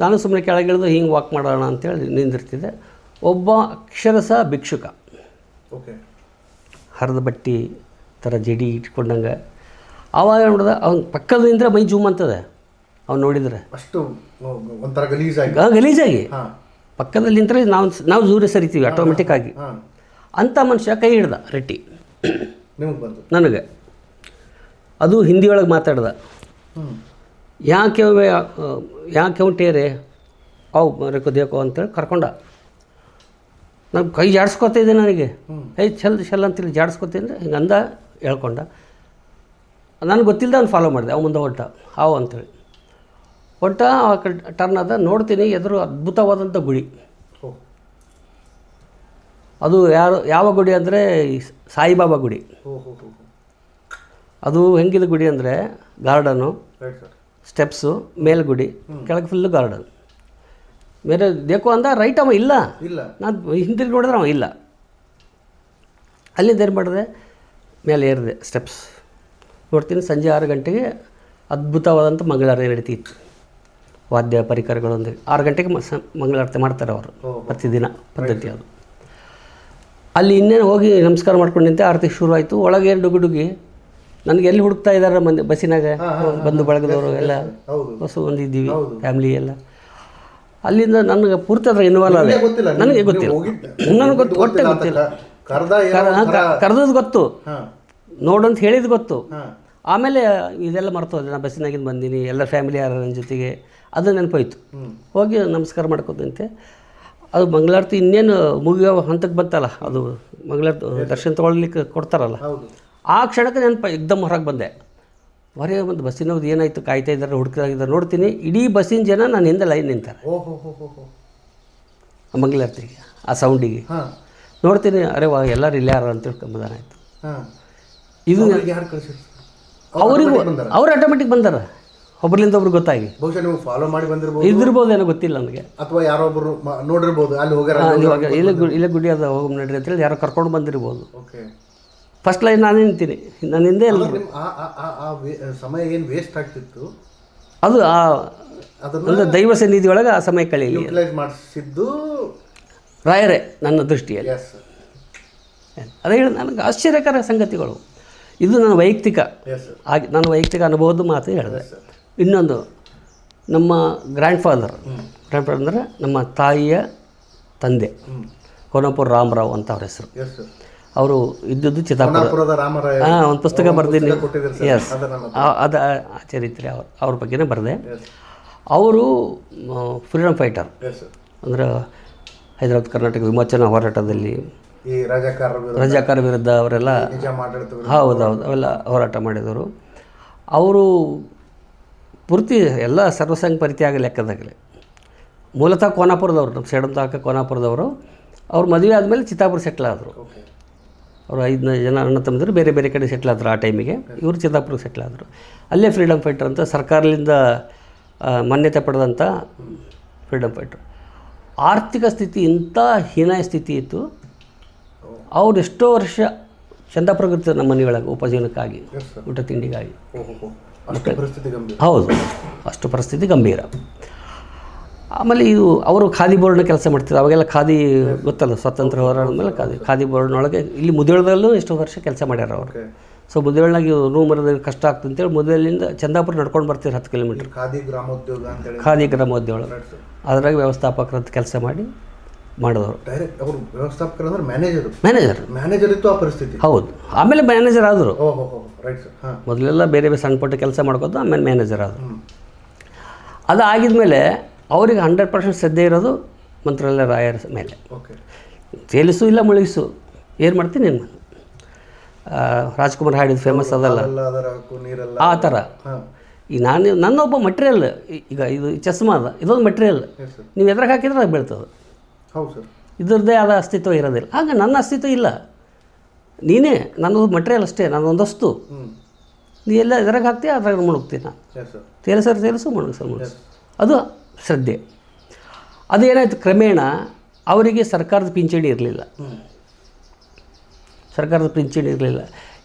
ನಾನು ಸುಮ್ಮನೆ ಕೆಳಗಿಳಿದು ಹಿಂಗೆ ವಾಕ್ ಮಾಡೋಣ ಅಂತೇಳಿ ನಿಂದಿರ್ತಿದ್ದೆ. ಒಬ್ಬ ಅಕ್ಷರಶಃ ಭಿಕ್ಷುಕ, ಹರಿದ ಬಟ್ಟೆ ಥರ ಜಡಿ ಇಟ್ಕೊಂಡಂಗೆ. ಆವಾಗ ನೋಡಿದ ಅವ್ನ ಪಕ್ಕದಿಂದ ಮೈ ಜೂಮ್ ಅಂತದೆ. ಅವ್ನು ನೋಡಿದರೆ ಅಷ್ಟು ಒಂಥರ ಗಲೀಜಾಗಿ ಪಕ್ಕದಲ್ಲಿ ನಿಂತರೆ ನಾವು ದೂರ ಸರಿತೀವಿ ಆಟೋಮೆಟಿಕ್ ಆಗಿ. ಅಂಥ ಮನುಷ್ಯ ಕೈ ಹಿಡ್ದ ರೆಟ್ಟಿ ನನಗೆ. ಅದು ಹಿಂದಿಯೊಳಗೆ ಮಾತಾಡ್ದ. ಯಾಕೆ ಉಂಟೇರೆ ಅವು ಮರಕೋ ದೇಕೋ ಅಂತೇಳಿ ಕರ್ಕೊಂಡ. ನಾನು ಕೈ ಜಾಡಿಸ್ಕೊತಿದ್ದೆ, ನನಗೆ ಚೆಲ್ ಅಂತೇಳಿ ಜಾಡಿಸ್ಕೊತಿದ್ದೆ. ಹಿಂಗೆ ಅಂದ ಹೇಳ್ಕೊಂಡ. ನನಗೆ ಗೊತ್ತಿಲ್ಲದ ಅವ್ನು ಫಾಲೋ ಮಾಡಿದೆ. ಅವ ಮುಂದೆ ಹೊಂಟ ಅಂತೇಳಿ ಹೊಂಟ. ಆ ಟರ್ನ್ ಅದ, ನೋಡ್ತೀನಿ ಎದುರು ಅದ್ಭುತವಾದಂಥ ಗುಡಿ. ಅದು ಯಾವ ಗುಡಿ ಅಂದರೆ ಸಾಯಿಬಾಬಾ ಗುಡಿ. ಅದು ಹೆಂಗಿದೆ ಗುಡಿ ಅಂದರೆ ಗಾರ್ಡನು, ಸ್ಟೆಪ್ಸು, ಮೇಲ್ಗುಡಿ, ಕೆಳಗೆ ಫುಲ್ಲು ಗಾರ್ಡನ್. ಬೇರೆ ದೇಕೋ ಅಂದ, ರೈಟ್ ಅವ ಇಲ್ಲ. ನಾನು ಹಿಂದಿರುಗಿ ನೋಡಿದ್ರೆ ಅವ ಇಲ್ಲ. ಅಲ್ಲಿಂದ ಏನು ಮಾಡಿದೆ, ಮೇಲೆ ಏರಿದೆ ಸ್ಟೆಪ್ಸ್. ನೋಡ್ತೀನಿ ಸಂಜೆ 6 ಗಂಟೆಗೆ ಅದ್ಭುತವಾದಂಥ ಮಂಗಳಾರತಿ ನಡೀತಿತ್ತು. ವಾದ್ಯ ಪರಿಕರಗಳೊಂದಿಗೆ 6 ಗಂಟೆಗೆ ಮಂಗಳಾರತಿ ಮಾಡ್ತಾರೆ ಅವರು, ಪ್ರತಿದಿನ ಪದ್ಧತಿ ಅದು. ಅಲ್ಲಿ ಇನ್ನೇನು ಹೋಗಿ ನಮಸ್ಕಾರ ಮಾಡ್ಕೊಂಡು ನಿಂತೆ. ಆರತಿ ಶುರು ಆಯಿತು. ಒಳಗೆ ಡುಗುಡುಗಿ ನನಗೆ ಎಲ್ಲಿ ಹುಡುಕ್ತಾ ಇದ್ದಾರೆ ಬಸ್ಸಿನಾಗ ಬಂದು ಬಳಗದವರು ಎಲ್ಲ ಬಸ್ಸು ಬಂದಿದ್ದೀವಿ, ಫ್ಯಾಮ್ಲಿ ಎಲ್ಲ. ಅಲ್ಲಿಂದ ನನಗೆ ಪೂರ್ತಿ ಅದ್ರ ಇನ್ವಾಲ್ವ್ ಆಗಿದೆ. ನನಗೆ ಗೊತ್ತಿಲ್ಲ, ನನಗೆ ಒಟ್ಟೆ ಗೊತ್ತಿಲ್ಲ. ಕರೆದದ್ದು ಗೊತ್ತು, ಹಾಂ ನೋಡಂತ ಹೇಳಿದ್ದು ಗೊತ್ತು. ಹಾಂ ಆಮೇಲೆ ಇದೆಲ್ಲ ಮರ್ತೋದೆ, ನಾನು ಬಸ್ಸಿನಾಗಿಂದ ಬಂದೀನಿ, ಎಲ್ಲ ಫ್ಯಾಮಿಲಿ ಯಾರ ನನ್ನ ಜೊತೆಗೆ, ಅದು ನೆನಪಾಯ್ತು. ಹೋಗಿ ನಮಸ್ಕಾರ ಮಾಡ್ಕೋದಂತೆ. ಅದು ಮಂಗಳಾರತಿ ಇನ್ನೇನು ಮುಗಿಯೋ ಹಂತಕ್ಕೆ ಬಂತಲ್ಲ, ಅದು ಮಂಗಳಾರತಿ ದರ್ಶನ ತೊಗೊಳ್ಲಿಕ್ಕೆ ಕೊಡ್ತಾರಲ್ಲ, ಆ ಕ್ಷಣಕ್ಕೆ ನೆನಪು ಎಕ್ದಮ್ ಹೊರಗೆ ಬಂದೆ. ಹೊರಗೆ ಬಂದು ಬಸ್ಸಿನವ್ರು ಏನಾಯಿತು ಕಾಯ್ತಾ ಇದ್ದಾರೆ, ಹುಡುಕಿದ್ದಾರೆ, ನೋಡ್ತೀನಿ ಇಡೀ ಬಸ್ಸಿನ ಜನ ನಾನು ಹಿಂದೆ ಲೈನ್ ನಿಂತಾರೆ ಮಂಗಳಾರತಿಗೆ, ಆ ಸೌಂಡಿಗೆ. ನೋಡ್ತೀನಿ, ಅರೆ ವಾ ಎಲ್ಲರೂ ಇಲ್ಲಿ ಯಾರು ಅಂತ ತಿಳ್ಕೊಂಬದಾನ ಆಯಿತು. ಇದು ಅವರಿಗೂ ಅವ್ರು ಆಟೋಮೆಟಿಕ್ ಬಂದಾರ, ಒಬ್ಬರಿಂದ ಒಬ್ರು ಗೊತ್ತಾಗಿ. ಬಹುಶಃ ನೀವು ಫಾಲೋ ಮಾಡಿ ಬಂದಿರ್ಬೋದು, ಇದ್ದಿರ್ಬೋದು ಏನೋ ಗೊತ್ತಿಲ್ಲ ನನಗೆ, ಅಥವಾ ಯಾರೊಬ್ಬರು ನೋಡಿರ್ಬೋದು, ಅಲ್ಲಿ ಹೋಗ್ಯಾರ ಇಲ್ಲೇ ಗುಡಿ ಅದ ಹೋಗಿ ನಡ್ರಿ ಅಂತೇಳಿ ಯಾರೋ ಕರ್ಕೊಂಡು ಬಂದಿರ್ಬೋದು. ಓಕೆ, ಫಸ್ಟ್ ಲೈನ್ ನಾನೇ ನಿಂತೀನಿ, ನಾನು ಹಿಂದೆ ಎಲ್ಲ ಸಮಯ ಏನು ವೇಸ್ಟ್ ಆಗ್ತಿತ್ತು, ಅದು ಅದನ್ನು ದೈವ ಸನ್ನಿಧಿಯೊಳಗೆ ಆ ಸಮಯ ಕಳೀಲಿ ಯುಟಿಲೈಸ್ ಮಾಡಿಸಿದ್ದು ರಾಯರೇ ನನ್ನ ದೃಷ್ಟಿಯಲ್ಲಿ. ಅದೇ ಹೇಳಿ ನನಗೆ ಆಶ್ಚರ್ಯಕರ ಸಂಗತಿಗಳು. ಇದು ನನ್ನ ವೈಯಕ್ತಿಕ ನನ್ನ ವೈಯಕ್ತಿಕ ಅನುಭವದ ಮಾತು ಹೇಳಿದೆ. ಇನ್ನೊಂದು, ನಮ್ಮ ಗ್ರ್ಯಾಂಡ್ ಫಾದರ್ ಅಂದರೆ ನಮ್ಮ ತಾಯಿಯ ತಂದೆ ಕೋನಪುರ ರಾಮರಾವ್ ಅಂತ ಅವ್ರ ಹೆಸರು. ಅವರು ಇದ್ದದ್ದು ಚಿತ್ತಾಪುರ. ಒಂದು ಪುಸ್ತಕ ಬರ್ದೀನಿ, ಎಸ್, ಅದು ಆ ಚರಿತ್ರೆ ಅವ್ರ ಬಗ್ಗೆನೇ ಬರೆದೆ. ಅವರು ಫ್ರೀಡಮ್ ಫೈಟರ್, ಅಂದರೆ ಹೈದರಾಬಾದ್ ಕರ್ನಾಟಕ ವಿಮೋಚನಾ ಹೋರಾಟದಲ್ಲಿ ರಜಾಕಾರ ವಿರುದ್ಧ ಅವರೆಲ್ಲ, ಹೌದೌದು, ಅವೆಲ್ಲ ಹೋರಾಟ ಮಾಡಿದವರು. ಅವರು ಪೂರ್ತಿ ಎಲ್ಲ ಸರ್ವಸಂಘ ಪರಿತ್ಯಾಗ ಲೆಕ್ಕದಾಗಲಿ. ಮೂಲತಃ ಕೋನಾಪುರದವರು, ನಮ್ಮ ಸೇಡಂ ತಾಲೂಕು ಕೋನಾಪುರದವರು. ಅವ್ರು ಮದುವೆ ಆದಮೇಲೆ ಚಿತ್ತಾಪುರ ಸೆಟ್ಲ್ ಆದರು. ಅವರು 5 ಜನ ಅಣ್ಣ ತಮ್ಮಂದಿರು ಬೇರೆ ಬೇರೆ ಕಡೆ ಸೆಟ್ಲ್ ಆದರು. ಆ ಟೈಮಿಗೆ ಇವರು ಚಿತ್ತಾಪುರಕ್ಕೆ ಸೆಟ್ಲ್ ಆದರು. ಅಲ್ಲೇ ಫ್ರೀಡಮ್ ಫೈಟರ್ ಅಂತ ಸರ್ಕಾರದಿಂದ ಮಾನ್ಯತೆ ಪಡೆದಂಥ ಫ್ರೀಡಮ್ ಫೈಟರ್. ಆರ್ಥಿಕ ಸ್ಥಿತಿ ಇಂಥ ಹೀನಾಯ ಸ್ಥಿತಿ ಇತ್ತು. ಅವ್ರು ಎಷ್ಟೋ ವರ್ಷ ಚಂದಾಪುರಗಿರ್ತಾರೆ ನಮ್ಮ ಮನೆಯೊಳಗೆ ಉಪಜೀವನಕ್ಕಾಗಿ, ಊಟ ತಿಂಡಿಗಾಗಿ. ಹೌದು, ಅಷ್ಟು ಪರಿಸ್ಥಿತಿ ಗಂಭೀರ. ಆಮೇಲೆ ಇದು ಅವರು ಖಾದಿ ಬೋರ್ಡ್ನ ಕೆಲಸ ಮಾಡ್ತಿದ್ರು. ಅವಾಗೆಲ್ಲ ಖಾದಿ ಗೊತ್ತಲ್ಲ, ಸ್ವಾತಂತ್ರ್ಯ ಹೋರಾಟ ಮೇಲೆ ಖಾದಿ ಬೋರ್ಡ್ನೊಳಗೆ ಇಲ್ಲಿ ಮುದೇಳದಲ್ಲೂ ಎಷ್ಟೋ ವರ್ಷ ಕೆಲಸ ಮಾಡ್ಯಾರ ಅವರು. ಸೊ ಮುದೇಳ್ನಾಗ ರೂಮ್ ಇರೋದು ಕಷ್ಟ ಆಗ್ತದೆ ಅಂತೇಳಿ ಮುದೇಳಿಂದ ಚಂದಾಪುರ ನಡ್ಕೊಂಡು ಬರ್ತೀರಿ 10 ಕಿಲೋಮೀಟ್ರ್. ಖಾದಿ ಗ್ರಾಮೋದ್ಯೋಗ ಅದ್ರಾಗ ವ್ಯವಸ್ಥಾಪಕರಂತ ಕೆಲಸ ಮಾಡಿದವರು. ಮ್ಯಾನೇಜರ್ ಇತ್ತು ಆ ಪರಿಸ್ಥಿತಿ. ಹೌದು, ಆಮೇಲೆ ಮ್ಯಾನೇಜರ್ ಆದರು. ಮೊದಲೆಲ್ಲ ಬೇರೆ ಬೇರೆ ಸಣ್ಣ ಪುಟ್ಟ ಕೆಲಸ ಮಾಡ್ಕೋದು, ಆಮೇಲೆ ಮ್ಯಾನೇಜರ್ ಆದರು. ಅದು ಆಗಿದ್ಮೇಲೆ ಅವ್ರಿಗೆ 100% ಶ್ರದ್ಧೆ ಇರೋದು ಮಂತ್ರಾಲಯ ರಾಯರ ಮೇಲೆ. ತೇಲಿಸು ಇಲ್ಲ ಮುಳುಗಿಸು, ಏನು ಮಾಡ್ತೀನಿ ನೀನು. ರಾಜ್ಕುಮಾರ್ ಹಾಡಿದ್ದು ಫೇಮಸ್ ಅದಲ್ಲ, ಆ ಥರ. ಈಗ ನನ್ನೊಬ್ಬ ಮಟೀರಿಯಲ್, ಈಗ ಇದು ಚಸ್ಮಾ ಅದ, ಇದೊಂದು ಮಟೀರಿಯಲ್. ನೀವು ಎದ್ರಾಗ ಹಾಕಿದ್ರೆ ಅದು ಬೀಳ್ತದೆ. ಇದ್ರದ್ದೇ ಆದ ಅಸ್ತಿತ್ವ ಇರೋದಿಲ್ಲ. ಹಾಗೆ ನನ್ನ ಅಸ್ತಿತ್ವ ಇಲ್ಲ, ನೀನೇ ನನ್ನದು ಮಟೀರಿಯಲ್ ಅಷ್ಟೇ, ನನ್ನೊಂದು ವಸ್ತು. ನೀ ಎಲ್ಲ ಎದ್ರಾಗ ಹಾಕ್ತೀಯ, ಅದ್ರಾಗ ಮುಳುಗ್ತೀನಿ ನಾನು. ತೇಲಿಸು ಮುಳುಗಿಸು. ಅದು ಶ್ರದ್ಧೆ. ಅದೇನಾಯಿತು, ಕ್ರಮೇಣ ಅವರಿಗೆ ಸರ್ಕಾರದ ಪಿಂಚಣಿ ಇರಲಿಲ್ಲ. ಸರ್ಕಾರದ ಪಿಂಚಣಿ ಇರಲಿಲ್ಲ.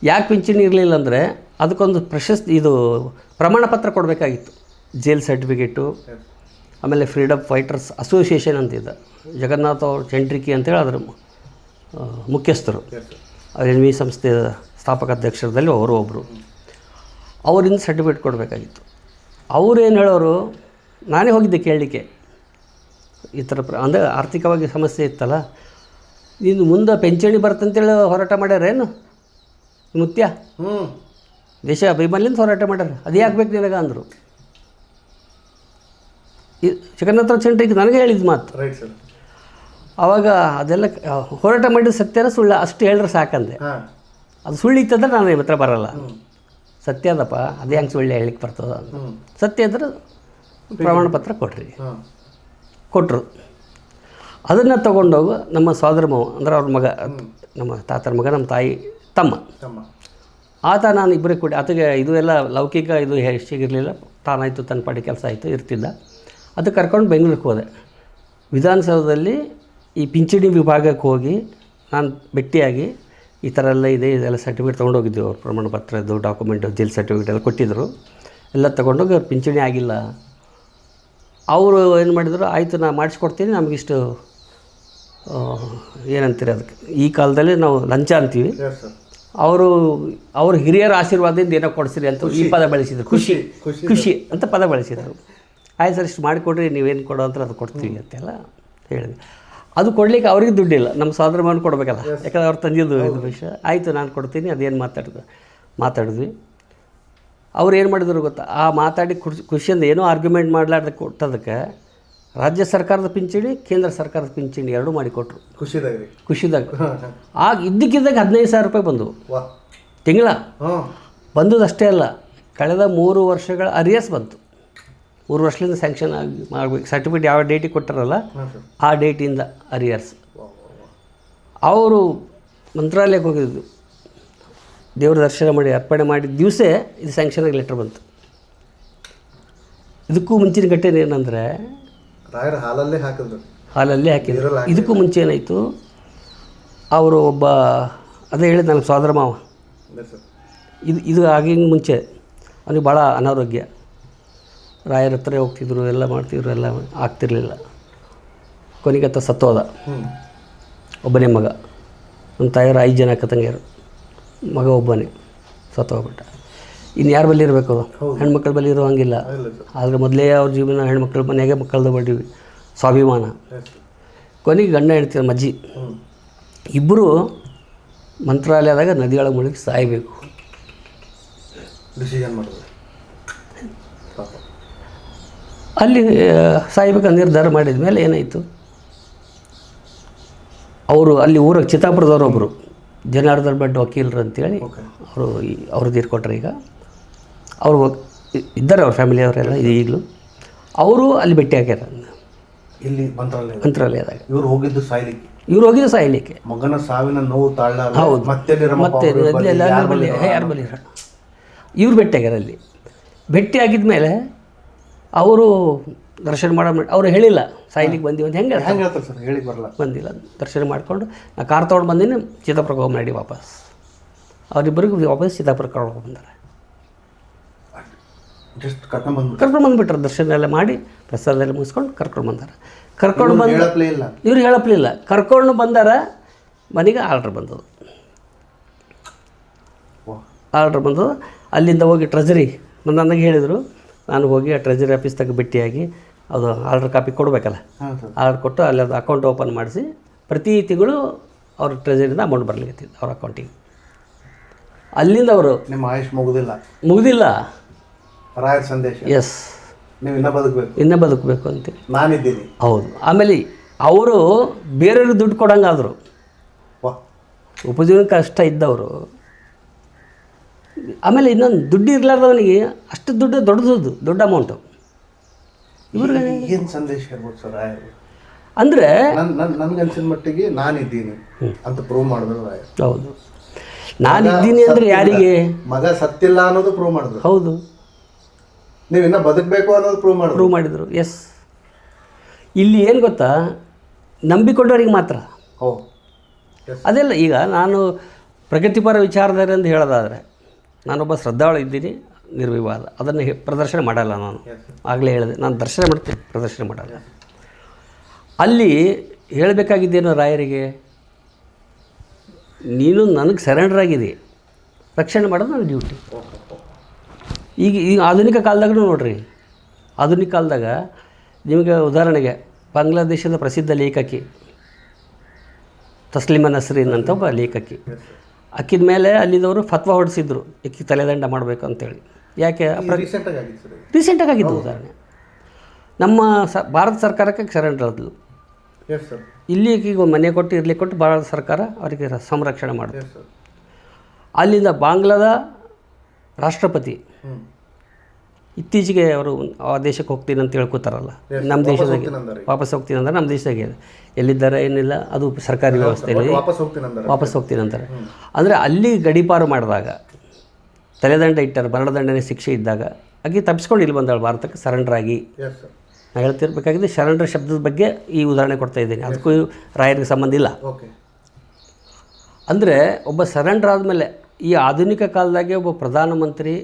ಯಾಕೆ ಪಿಂಚಣಿ ಇರಲಿಲ್ಲ ಅಂದರೆ ಅದಕ್ಕೊಂದು ಪ್ರಶಸ್ತಿ, ಇದು ಪ್ರಮಾಣ ಪತ್ರ ಕೊಡಬೇಕಾಗಿತ್ತು. ಜೇಲ್ ಸರ್ಟಿಫಿಕೇಟು, ಆಮೇಲೆ ಫ್ರೀಡಮ್ ಫೈಟರ್ಸ್ ಅಸೋಸಿಯೇಷನ್ ಅಂತಿದ್ದ, ಜಗನ್ನಾಥ ಚಂಡ್ರಿಕಿ ಅಂತೇಳಿ ಅದರ ಮುಖ್ಯಸ್ಥರು, ಎನ್ ವಿ ಸಂಸ್ಥೆಯ ಸ್ಥಾಪಕ ಅಧ್ಯಕ್ಷರದಲ್ಲಿ ಅವರು ಒಬ್ಬರು. ಅವರಿಂದ ಸರ್ಟಿಫಿಕೇಟ್ ಕೊಡಬೇಕಾಗಿತ್ತು. ಅವರೇನು ಹೇಳೋರು, ನಾನೇ ಹೋಗಿದ್ದೆ ಕೇಳಲಿಕ್ಕೆ, ಈ ಥರ ಅಂದರೆ ಆರ್ಥಿಕವಾಗಿ ಸಮಸ್ಯೆ ಇತ್ತಲ್ಲ, ನೀನು ಮುಂದೆ ಪಿಂಚಣಿ ಬರ್ತಂತೇಳಿ ಹೋರಾಟ ಮಾಡ್ಯಾರೇನು ಮುತ್ಯ, ದೇಶ ಅಭಿಮಾನಿಯಿಂದ ಹೋರಾಟ ಮಾಡ್ಯಾರ, ಅದು ಯಾಕೆ ಬೇಕು ನಿನಗೆ ಅಂದರು. ಈ ಜಗನ್ನಾಥ ಚಂಡ್ರಿಗೆ ನನಗೆ ಹೇಳಿದ ಮಾತು. ಆವಾಗ ಅದೆಲ್ಲ ಹೋರಾಟ ಮಾಡಿದ ಸತ್ಯನ ಸುಳ್ಳು ಅಷ್ಟು ಹೇಳಿದ್ರೆ ಸಾಕಂದೆ. ಅದು ಸುಳ್ಳು ಇತ್ತಂದ್ರೆ ನಾನು ನಿಮ್ಮ ಹತ್ರ ಬರೋಲ್ಲ. ಸತ್ಯ ಅದಪ್ಪ, ಅದು ಹೆಂಗೆ ಸುಳ್ಳು ಹೇಳಲಿಕ್ಕೆ ಬರ್ತದ. ಸತ್ಯ ಇದ್ರೆ ಪ್ರಮಾಣ ಪತ್ರ ಕೊಡ್ರಿ. ಕೊಟ್ಟರು. ಅದನ್ನು ತೊಗೊಂಡೋಗು ನಮ್ಮ ಸೋದರ ಮಾವ, ಅಂದ್ರೆ ಅವ್ರ ಮಗ, ನಮ್ಮ ತಾತರ ಮಗ, ನಮ್ಮ ತಾಯಿ ತಮ್ಮ, ಆತ ನಾನು ಇಬ್ಬರೇ ಕೂಡಿ, ಆತಗೆ ಇದು ಎಲ್ಲ ಲೌಕಿಕ ಇದು ಹೆಚ್ಚಿಗಿರಲಿಲ್ಲ. ತಾನಾಯಿತು, ತನ್ನ ಪಾಡಿ ಕೆಲಸ ಆಯಿತು, ಇರ್ತಿದ್ದ. ಅದು ಕರ್ಕೊಂಡು ಬೆಂಗಳೂರಿಗೆ ಹೋದೆ. ವಿಧಾನಸೌಧದಲ್ಲಿ ಈ ಪಿಂಚಣಿ ವಿಭಾಗಕ್ಕೆ ಹೋಗಿ ನಾನು ಭೇಟಿಯಾಗಿ, ಈ ಥರ ಎಲ್ಲ ಇದೆ, ಇದೆಲ್ಲ ಸರ್ಟಿಫಿಕೇಟ್ ತೊಗೊಂಡೋಗಿದ್ದೀವಿ. ಅವ್ರು ಪ್ರಮಾಣ ಪತ್ರದ್ದು ಡಾಕ್ಯುಮೆಂಟು, ಜೇಲ್ ಸರ್ಟಿಫಿಕೇಟ್ ಎಲ್ಲ ಕೊಟ್ಟಿದ್ದರು. ಎಲ್ಲ ತೊಗೊಂಡೋಗಿ ಅವ್ರು ಪಿಂಚಣಿ ಆಗಿಲ್ಲ. ಅವರು ಏನು ಮಾಡಿದರು, ಆಯಿತು ನಾನು ಮಾಡಿಸ್ಕೊಡ್ತೀನಿ, ನಮಗಿಷ್ಟು ಏನಂತೀರಿ ಅದಕ್ಕೆ, ಈ ಕಾಲದಲ್ಲಿ ನಾವು ಲಂಚ ಅಂತೀವಿ. ಅವರು ಹಿರಿಯರ ಆಶೀರ್ವಾದದಿಂದ ಏನೋ ಕೊಡಿಸಿರಿ ಅಂತ ಈ ಪದ ಬಳಸಿದ್ರು. ಖುಷಿ ಅಂತ ಪದ ಬಳಸಿದರು. ಆಯ್ತು ಸರ್, ಇಷ್ಟು ಮಾಡಿಕೊಡ್ರಿ, ನೀವೇನು ಕೊಡೋ ಅಂತ ಅದು ಕೊಡ್ತೀವಿ ಅಂತೆಲ್ಲ ಹೇಳಿದೆ. ಅದು ಕೊಡಲಿಕ್ಕೆ ಅವ್ರಿಗೆ ದುಡ್ಡಿಲ್ಲ, ನಮ್ಮ ಸೋದರ ಮಾವನ ಕೊಡಬೇಕಲ್ಲ, ಯಾಕಂದ್ರೆ ಅವ್ರು ತಂದಿದ್ದು ಇದು ವಿಷಯ. ಆಯಿತು ನಾನು ಕೊಡ್ತೀನಿ, ಅದೇನು ಮಾತಾಡಿದ್ವಿ. ಅವ್ರು ಏನು ಮಾಡಿದ್ರು ಗೊತ್ತಾ, ಆ ಮಾತಾಡಿ ಖುಷಿಯಿಂದ ಏನೋ ಆರ್ಗ್ಯುಮೆಂಟ್ ಮಾಡಲಾರ್ದೆ ಕೊಟ್ಟದಕ್ಕೆ ರಾಜ್ಯ ಸರ್ಕಾರದ ಪಿಂಚಣಿ, ಕೇಂದ್ರ ಸರ್ಕಾರದ ಪಿಂಚಣಿ ಎರಡೂ ಮಾಡಿಕೊಟ್ರು ಖುಷಿದಾಗ. ಆಗ ಇದ್ದಕ್ಕಿದ್ದಾಗ 15,000 ರೂಪಾಯಿ ಬಂದವು ತಿಂಗಳ. ಬಂದದಷ್ಟೇ ಅಲ್ಲ, ಕಳೆದ 3 ವರ್ಷಗಳ ಅರಿಯರ್ಸ್ ಬಂತು. 3 ವರ್ಷದಿಂದ ಸ್ಯಾಂಕ್ಷನ್ ಆಗಿ ಮಾಡಬೇಕು. ಸರ್ಟಿಫಿಕೇಟ್ ಯಾವ ಡೇಟಿಗೆ ಕೊಟ್ಟಾರಲ್ಲ ಆ ಡೇಟಿಂದ ಅರಿಯರ್ಸ್. ಅವರು ಮಂತ್ರಾಲಯಕ್ಕೆ ಹೋಗಿದ್ದು, ದೇವ್ರ ದರ್ಶನ ಮಾಡಿ ಅರ್ಪಣೆ ಮಾಡಿದ ದಿವಸ ಇದು ಸ್ಯಾಂಕ್ಷನಾಗಿ ಲೆಟ್ರ್ ಬಂತು. ಇದಕ್ಕೂ ಮುಂಚಿನ ಘಟನೆ ಏನಂದರೆ ಹಾಲಲ್ಲೇ ಹಾಕಿದ್ರು. ಇದಕ್ಕೂ ಮುಂಚೆ ಏನಾಯಿತು, ಅವರು ಒಬ್ಬ ಅದೇ ಹೇಳಿದ ನನಗೆ ಸೋದರ ಮಾವ, ಇದು ಆಗಿಂಗೆ ಮುಂಚೆ ಅವನಿಗೆ ಭಾಳ ಅನಾರೋಗ್ಯ, ರಾಯರ ಹತ್ರ ಹೋಗ್ತಿದ್ರು, ಎಲ್ಲ ಮಾಡ್ತಿದ್ರು, ಎಲ್ಲ ಆಗ್ತಿರ್ಲಿಲ್ಲ. ಕೊನೆಗತ್ತ ಸತ್ತೋದ. ಒಬ್ಬನೇ ಮಗ, ನಮ್ಮ ತಾಯಿಯವರು 5 ಜನ ಅಕ್ಕ ತಂಗಿಯರು, ಮಗ ಒಬ್ಬನೇ ಸತ್ತೋಗ್ಬಿಟ್ಟ. ಇನ್ನು ಯಾರ ಬಳಿ ಇರಬೇಕು, ಹೆಣ್ಮಕ್ಳ ಬಳಿ ಇರೋ ಹಂಗಿಲ್ಲ. ಆದರೆ ಮೊದಲೇ ಅವ್ರ ಜೀವನ ಹೆಣ್ಮಕ್ಳ ಮನೆಯಾಗೆ ಮಕ್ಕಳದ್ದು ಬಡ್ಡಿವಿ, ಸ್ವಾಭಿಮಾನ. ಕೊನೆಗೆ ಗಂಡ ಹೇಳ್ತೀರ ಮಜ್ಜಿ ಇಬ್ಬರು ಮಂತ್ರಾಲಯದಾಗ ನದಿಯೊಳಗೆ ಮುಳುಗಿ ಸಾಯಬೇಕು ಅಲ್ಲಿ ಸಾಯ್ಬೇಕಂತ ನಿರ್ಧಾರ ಮಾಡಿದ ಮೇಲೆ ಏನಾಯಿತು, ಅವರು ಅಲ್ಲಿ ಊರಾಗ ಚಿತ್ತಾಪುರದವ್ರು ಒಬ್ಬರು ಜನಾರ್ದನ್ ಭಟ್ ವಕೀಲರು ಅಂತೇಳಿ ಅವರು ತೀರ್ಕೊಟ್ರೆ. ಈಗ ಅವರು ಇದ್ದಾರೆ, ಅವ್ರ ಫ್ಯಾಮಿಲಿಯವರೆಲ್ಲ ಈಗಲೂ. ಅವರು ಅಲ್ಲಿ ಭೇಟಿ ಆಗ್ಯಾರ ಇಲ್ಲಿ ಮಂತ್ರಾಲಯದಾಗ. ಇವ್ರು ಹೋಗಿದ್ದು ಸಾಯ್ಲಿಕ್ಕೆ ಮಗನ ಸಾವಿನ ನೋವು ತಾಳಲಾರ. ಹೌದು, ಮತ್ತೆ ಯಾರ ಬಳಿ ಇವ್ರು ಭೇಟಿ ಆಗ್ಯಾರ. ಅಲ್ಲಿ ಭೇಟಿ ಆಗಿದ್ಮೇಲೆ ಅವರು ದರ್ಶನ ಅವ್ರು ಹೇಳಿಲ್ಲ ಸಾಯ್ಲಿಕ್ಕೆ ಬಂದೀವಿ ಅಂತ. ಹೆಂಗೆ ಹೇಳ್ತಾರೆ ಸರ್, ಹೇಳಿ ಬರಲ್ಲ. ಬಂದಿಲ್ಲ, ದರ್ಶನ ಮಾಡಿಕೊಂಡು ನಾ ಕಾರ್ ತೊಗೊಂಡು ಬಂದೀನಿ, ಚಿತ್ತಾಪುರಕ್ಕೆ ಹೋಗಿ ಮಾಡಿ ವಾಪಸ್. ಅವರಿಬ್ಬರಿಗೂ ವಾಪಸ್ ಚಿತ್ತಾಪುರಕ್ಕೆ ಕರ್ಕೊಂಡು ಬಂದಾರೆ. ಕರ್ಕೊಂಡು ಬಂದುಬಿಟ್ರೆ ದರ್ಶನ ಎಲ್ಲ ಮಾಡಿ ಪ್ರಸಾದ ಎಲ್ಲ ಮುಗಿಸ್ಕೊಂಡು ಕರ್ಕೊಂಡು ಬಂದಾರೆ. ಕರ್ಕೊಂಡು ಬಂದು ಇವ್ರು ಹೇಳಪ್ಲಿಲ್ಲ, ಕರ್ಕೊಂಡು ಬಂದಾರ. ಮನೆಗೆ ಆರ್ಡ್ರ್ ಬಂದದು. ಅಲ್ಲಿಂದ ಹೋಗಿ ಟ್ರೆಜರಿ ನನಗೆ ಹೇಳಿದರು. ನಾನು ಹೋಗಿ ಆ ಟ್ರೆಜರಿ ಆಫೀಸ್ದಾಗ ಭೇಟಿಯಾಗಿ ಅದು ಆರ್ಡ್ರ್ ಕಾಪಿ ಕೊಡಬೇಕಲ್ಲ, ಆರ್ಡ್ರ್ ಕೊಟ್ಟು ಅಲ್ಲಿ ಅದು ಅಕೌಂಟ್ ಓಪನ್ ಮಾಡಿಸಿ ಪ್ರತಿ ತಿಂಗಳು ಅವ್ರ ಟ್ರೆಜರಿಯಿಂದ ಅಮೌಂಟ್ ಬರಲಿಕ್ಕೆ ಅವ್ರ ಅಕೌಂಟಿಗೆ. ಅಲ್ಲಿಂದ ಅವರು ನಿಮ್ಮ ಆಯುಷ್ ಮುಗುದಿಲ್ಲ ರಾಯರ ಸಂದೇಶ. ಎಸ್, ನೀವು ಇನ್ನೂ ಬದುಕಬೇಕು ಅಂತೇಳಿ ನಾನಿದ್ದೀನಿ. ಹೌದು. ಆಮೇಲೆ ಅವರು ಬೇರೆಯವ್ರಿಗೆ ದುಡ್ಡು ಕೊಡಂಗಾದರು, ಉಪಜೀವನ ಕಷ್ಟ ಇದ್ದವರು. ಆಮೇಲೆ ಇನ್ನೊಂದು ದುಡ್ಡು ಇರಲಾರ್ದವನಿಗೆ ಅಷ್ಟು ದುಡ್ಡು ದೊಡ್ಡ ಅಮೌಂಟು. ಇವ್ರಿಗೆ ಏನು ಸಂದೇಶ ಇರ್ಬೋದು ಸರ್ ರಾಯರು ಅಂದರೆ ನನಗನ್ಸಿದ ಮಟ್ಟಿಗೆ ನಾನಿದ್ದೀನಿ ಅಂತ ಪ್ರೂವ್ ಮಾಡಿದ್ರು ರಾಯರು. ಹೌದು, ನಾನಿದ್ದೀನಿ ಅಂದರೆ ಯಾರಿಗೆ? ಮಗ ಸತ್ತಿಲ್ಲ ಅನ್ನೋದು ಪ್ರೂವ್ ಮಾಡಿದ್ರು. ಹೌದು, ನೀವು ಇನ್ನೂ ಬದುಕಬೇಕು ಅನ್ನೋದು ಪ್ರೂವ್ ಮಾಡಿದ್ರು. ಎಸ್. ಇಲ್ಲಿ ಏನು ಗೊತ್ತಾ, ನಂಬಿಕೊಂಡವ್ರಿಗೆ ಮಾತ್ರ. ಅದೆಲ್ಲ ಈಗ ನಾನು ಪ್ರಗತಿಪರ ವಿಚಾರಧಾರೆ ಅಂತ ಹೇಳೋದಾದರೆ ನಾನೊಬ್ಬ ಶ್ರದ್ಧಾಳು ಇದ್ದೀನಿ, ನಿರ್ವಿವಾದ. ಅದನ್ನು ಪ್ರದರ್ಶನ ಮಾಡಲ್ಲ ನಾನು. ಆಗಲೇ ಹೇಳಿದೆ, ನಾನು ದರ್ಶನ ಮಾಡ್ತೀನಿ, ಪ್ರದರ್ಶನ ಮಾಡಲ್ಲ. ಅಲ್ಲಿ ಹೇಳಬೇಕಾಗಿದ್ದೇನೋ ರಾಯರಿಗೆ, ನೀನು ನನಗೆ ಸರೆಂಡರ್ ಆಗಿದೆ, ರಕ್ಷಣೆ ಮಾಡೋದು ನನ್ನ ಡ್ಯೂಟಿ. ಈಗ ಆಧುನಿಕ ಕಾಲದಾಗೂ ನೋಡ್ರಿ, ಆಧುನಿಕ ಕಾಲದಾಗ ನಿಮಗೆ ಉದಾಹರಣೆಗೆ ಬಾಂಗ್ಲಾದೇಶದ ಪ್ರಸಿದ್ಧ ಲೇಖಕಿ ತಸ್ಲಿಮಾ ನಸ್ರೀನ್ ಅಂತ ಒಬ್ಬ ಲೇಖಕಿ. ಅಕ್ಕಿದ ಮೇಲೆ ಅಲ್ಲಿದ್ದವರು ಫತ್ವಾ ಹೊಡಿಸಿದ್ರು, ಅಕ್ಕಿ ತಲೆದಂಡ ಮಾಡಬೇಕು ಅಂತೇಳಿ. ಯಾಕೆ? ರೀಸೆಂಟಾಗಿ ಆಗಿದ್ದು ಉದಾಹರಣೆ. ನಮ್ಮ ಭಾರತ ಸರ್ಕಾರಕ್ಕೆ ಸರೆಂಡರ್ ಆದಳು. ಇಲ್ಲಿ ಈಗ ಮನೆ ಕೊಟ್ಟು ಇರಲಿಕ್ಕೆ ಕೊಟ್ಟು ಭಾರತ ಸರ್ಕಾರ ಅವರಿಗೆ ಸಂರಕ್ಷಣೆ ಮಾಡಿದ್ರು. ಅಲ್ಲಿಂದ ಬಾಂಗ್ಲಾದ ರಾಷ್ಟ್ರಪತಿ ಇತ್ತೀಚೆಗೆ ಅವರು ಆ ದೇಶಕ್ಕೆ ಹೋಗ್ತೀನಿ ಅಂತ ಹೇಳ್ಕೊತಾರಲ್ಲ, ನಮ್ಮ ದೇಶದಾಗೆ ವಾಪಸ್ ಹೋಗ್ತೀನಿ ಅಂದ್ರೆ ನಮ್ಮ ದೇಶದಾಗೆ ಎಲ್ಲಿದ್ದಾರೆ ಏನಿಲ್ಲ, ಅದು ಸರ್ಕಾರಿ ವ್ಯವಸ್ಥೆಯಲ್ಲಿ ವಾಪಸ್ ಹೋಗ್ತೀನಿ ಅಂತಾರೆ. ಅಂದರೆ ಅಲ್ಲಿ ಗಡೀಪಾರು ಮಾಡಿದಾಗ ತಲೆದಂಡ ಇಟ್ಟಾರೆ, ಮರಣದಂಡನೆ ಶಿಕ್ಷೆ ಇದ್ದಾಗ ಆಗಿ ತಪ್ಪಿಸ್ಕೊಂಡು ಇಲ್ಲಿ ಬಂದಾಳು ಭಾರತಕ್ಕೆ ಸರೆಂಡರ್ ಆಗಿ. ನಾನು ಹೇಳ್ತಿರ್ಬೇಕಾಗಿದೆ ಸರೆಂಡರ್ ಶಬ್ದದ ಬಗ್ಗೆ ಈ ಉದಾಹರಣೆ ಕೊಡ್ತಾ ಇದ್ದೀನಿ, ಅದಕ್ಕೂ ರಾಯರಿಗೆ ಸಂಬಂಧ ಇಲ್ಲ. ಅಂದರೆ ಒಬ್ಬ ಸರೆಂಡರ್ ಆದಮೇಲೆ ಈ ಆಧುನಿಕ ಕಾಲದಾಗೆ ಒಬ್ಬ ಪ್ರಧಾನಮಂತ್ರಿ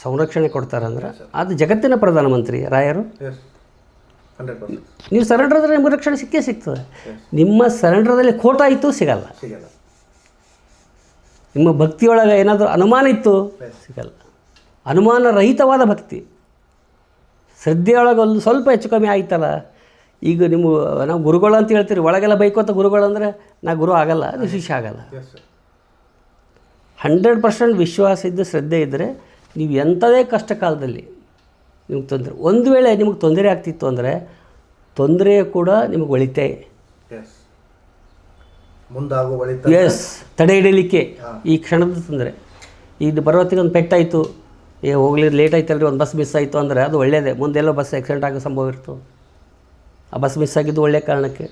ಸಂರಕ್ಷಣೆ ಕೊಡ್ತಾರೆ ಅಂದ್ರೆ ಅದು ಜಗತ್ತಿನ ಪ್ರಧಾನಮಂತ್ರಿ ರಾಯರು. ನೀವು ಸರೆಂಡರ್ ಆದರೆ ನಿಮಗೆ ರಕ್ಷಣೆ ಸಿಗ್ತದೆ. ನಿಮ್ಮ ಸರೆಂಡರ್ದಲ್ಲಿ ಖೋಟ ಇತ್ತು ಸಿಗಲ್ಲ. ನಿಮ್ಮ ಭಕ್ತಿಯೊಳಗೆ ಏನಾದರೂ ಅನುಮಾನ ಇತ್ತು ಸಿಗಲ್ಲ. ಅನುಮಾನ ರಹಿತವಾದ ಭಕ್ತಿ, ಶ್ರದ್ಧೆಯೊಳಗೆ ಒಂದು ಸ್ವಲ್ಪ ಹೆಚ್ಚು ಕಮ್ಮಿ ಆಯ್ತಲ್ಲ, ಈಗ ನೀವು ನಾವು ಗುರುಗಳು ಅಂತ ಹೇಳ್ತೀರಿ, ಒಳಗೆಲ್ಲ ಬೈಕೋತ ಗುರುಗಳು ಅಂದರೆ ನಾ ಗುರು ಆಗಲ್ಲ, ಅದು ಶಿಷ್ಯ ಆಗಲ್ಲ. Yes sir. 100% ವಿಶ್ವಾಸ ಇದ್ದು ಶ್ರದ್ಧೆ ಇದ್ದರೆ ನೀವು ಎಂಥದೇ ಕಷ್ಟ ಕಾಲದಲ್ಲಿ ನಿಮ್ಗೆ ತೊಂದರೆ, ಒಂದು ವೇಳೆ ನಿಮಗೆ ತೊಂದರೆ ಆಗ್ತಿತ್ತು ಅಂದರೆ ತೊಂದರೆ ಕೂಡ ನಿಮಗೆ ಒಳಿತೆ. ಎಸ್, ಮುಂದಾಗೋ ಒಳಿತ. ಎಸ್, ತಡೆ ಹಿಡೀಲಿಕ್ಕೆ ಈ ಕ್ಷಣದ ತೊಂದರೆ. ಇದು ಬರೋತ್ತಿಗೆ ಒಂದು ಪೆಟ್ಟಾಯಿತು, ಹೋಗ್ಲಿ ಲೇಟ್ ಆಯ್ತಲ್ರಿ, ಒಂದು ಬಸ್ ಮಿಸ್ ಆಯಿತು ಅಂದರೆ ಅದು ಒಳ್ಳೆಯದೇ. ಮುಂದೆಲ್ಲೋ ಬಸ್ ಆಕ್ಸಿಡೆಂಟ್ ಆಗೋ ಸಂಭವ ಇರ್ತು, ಆ ಬಸ್ ಮಿಸ್ ಆಗಿದ್ದು ಒಳ್ಳೆಯ ಕಾರಣಕ್ಕೆ.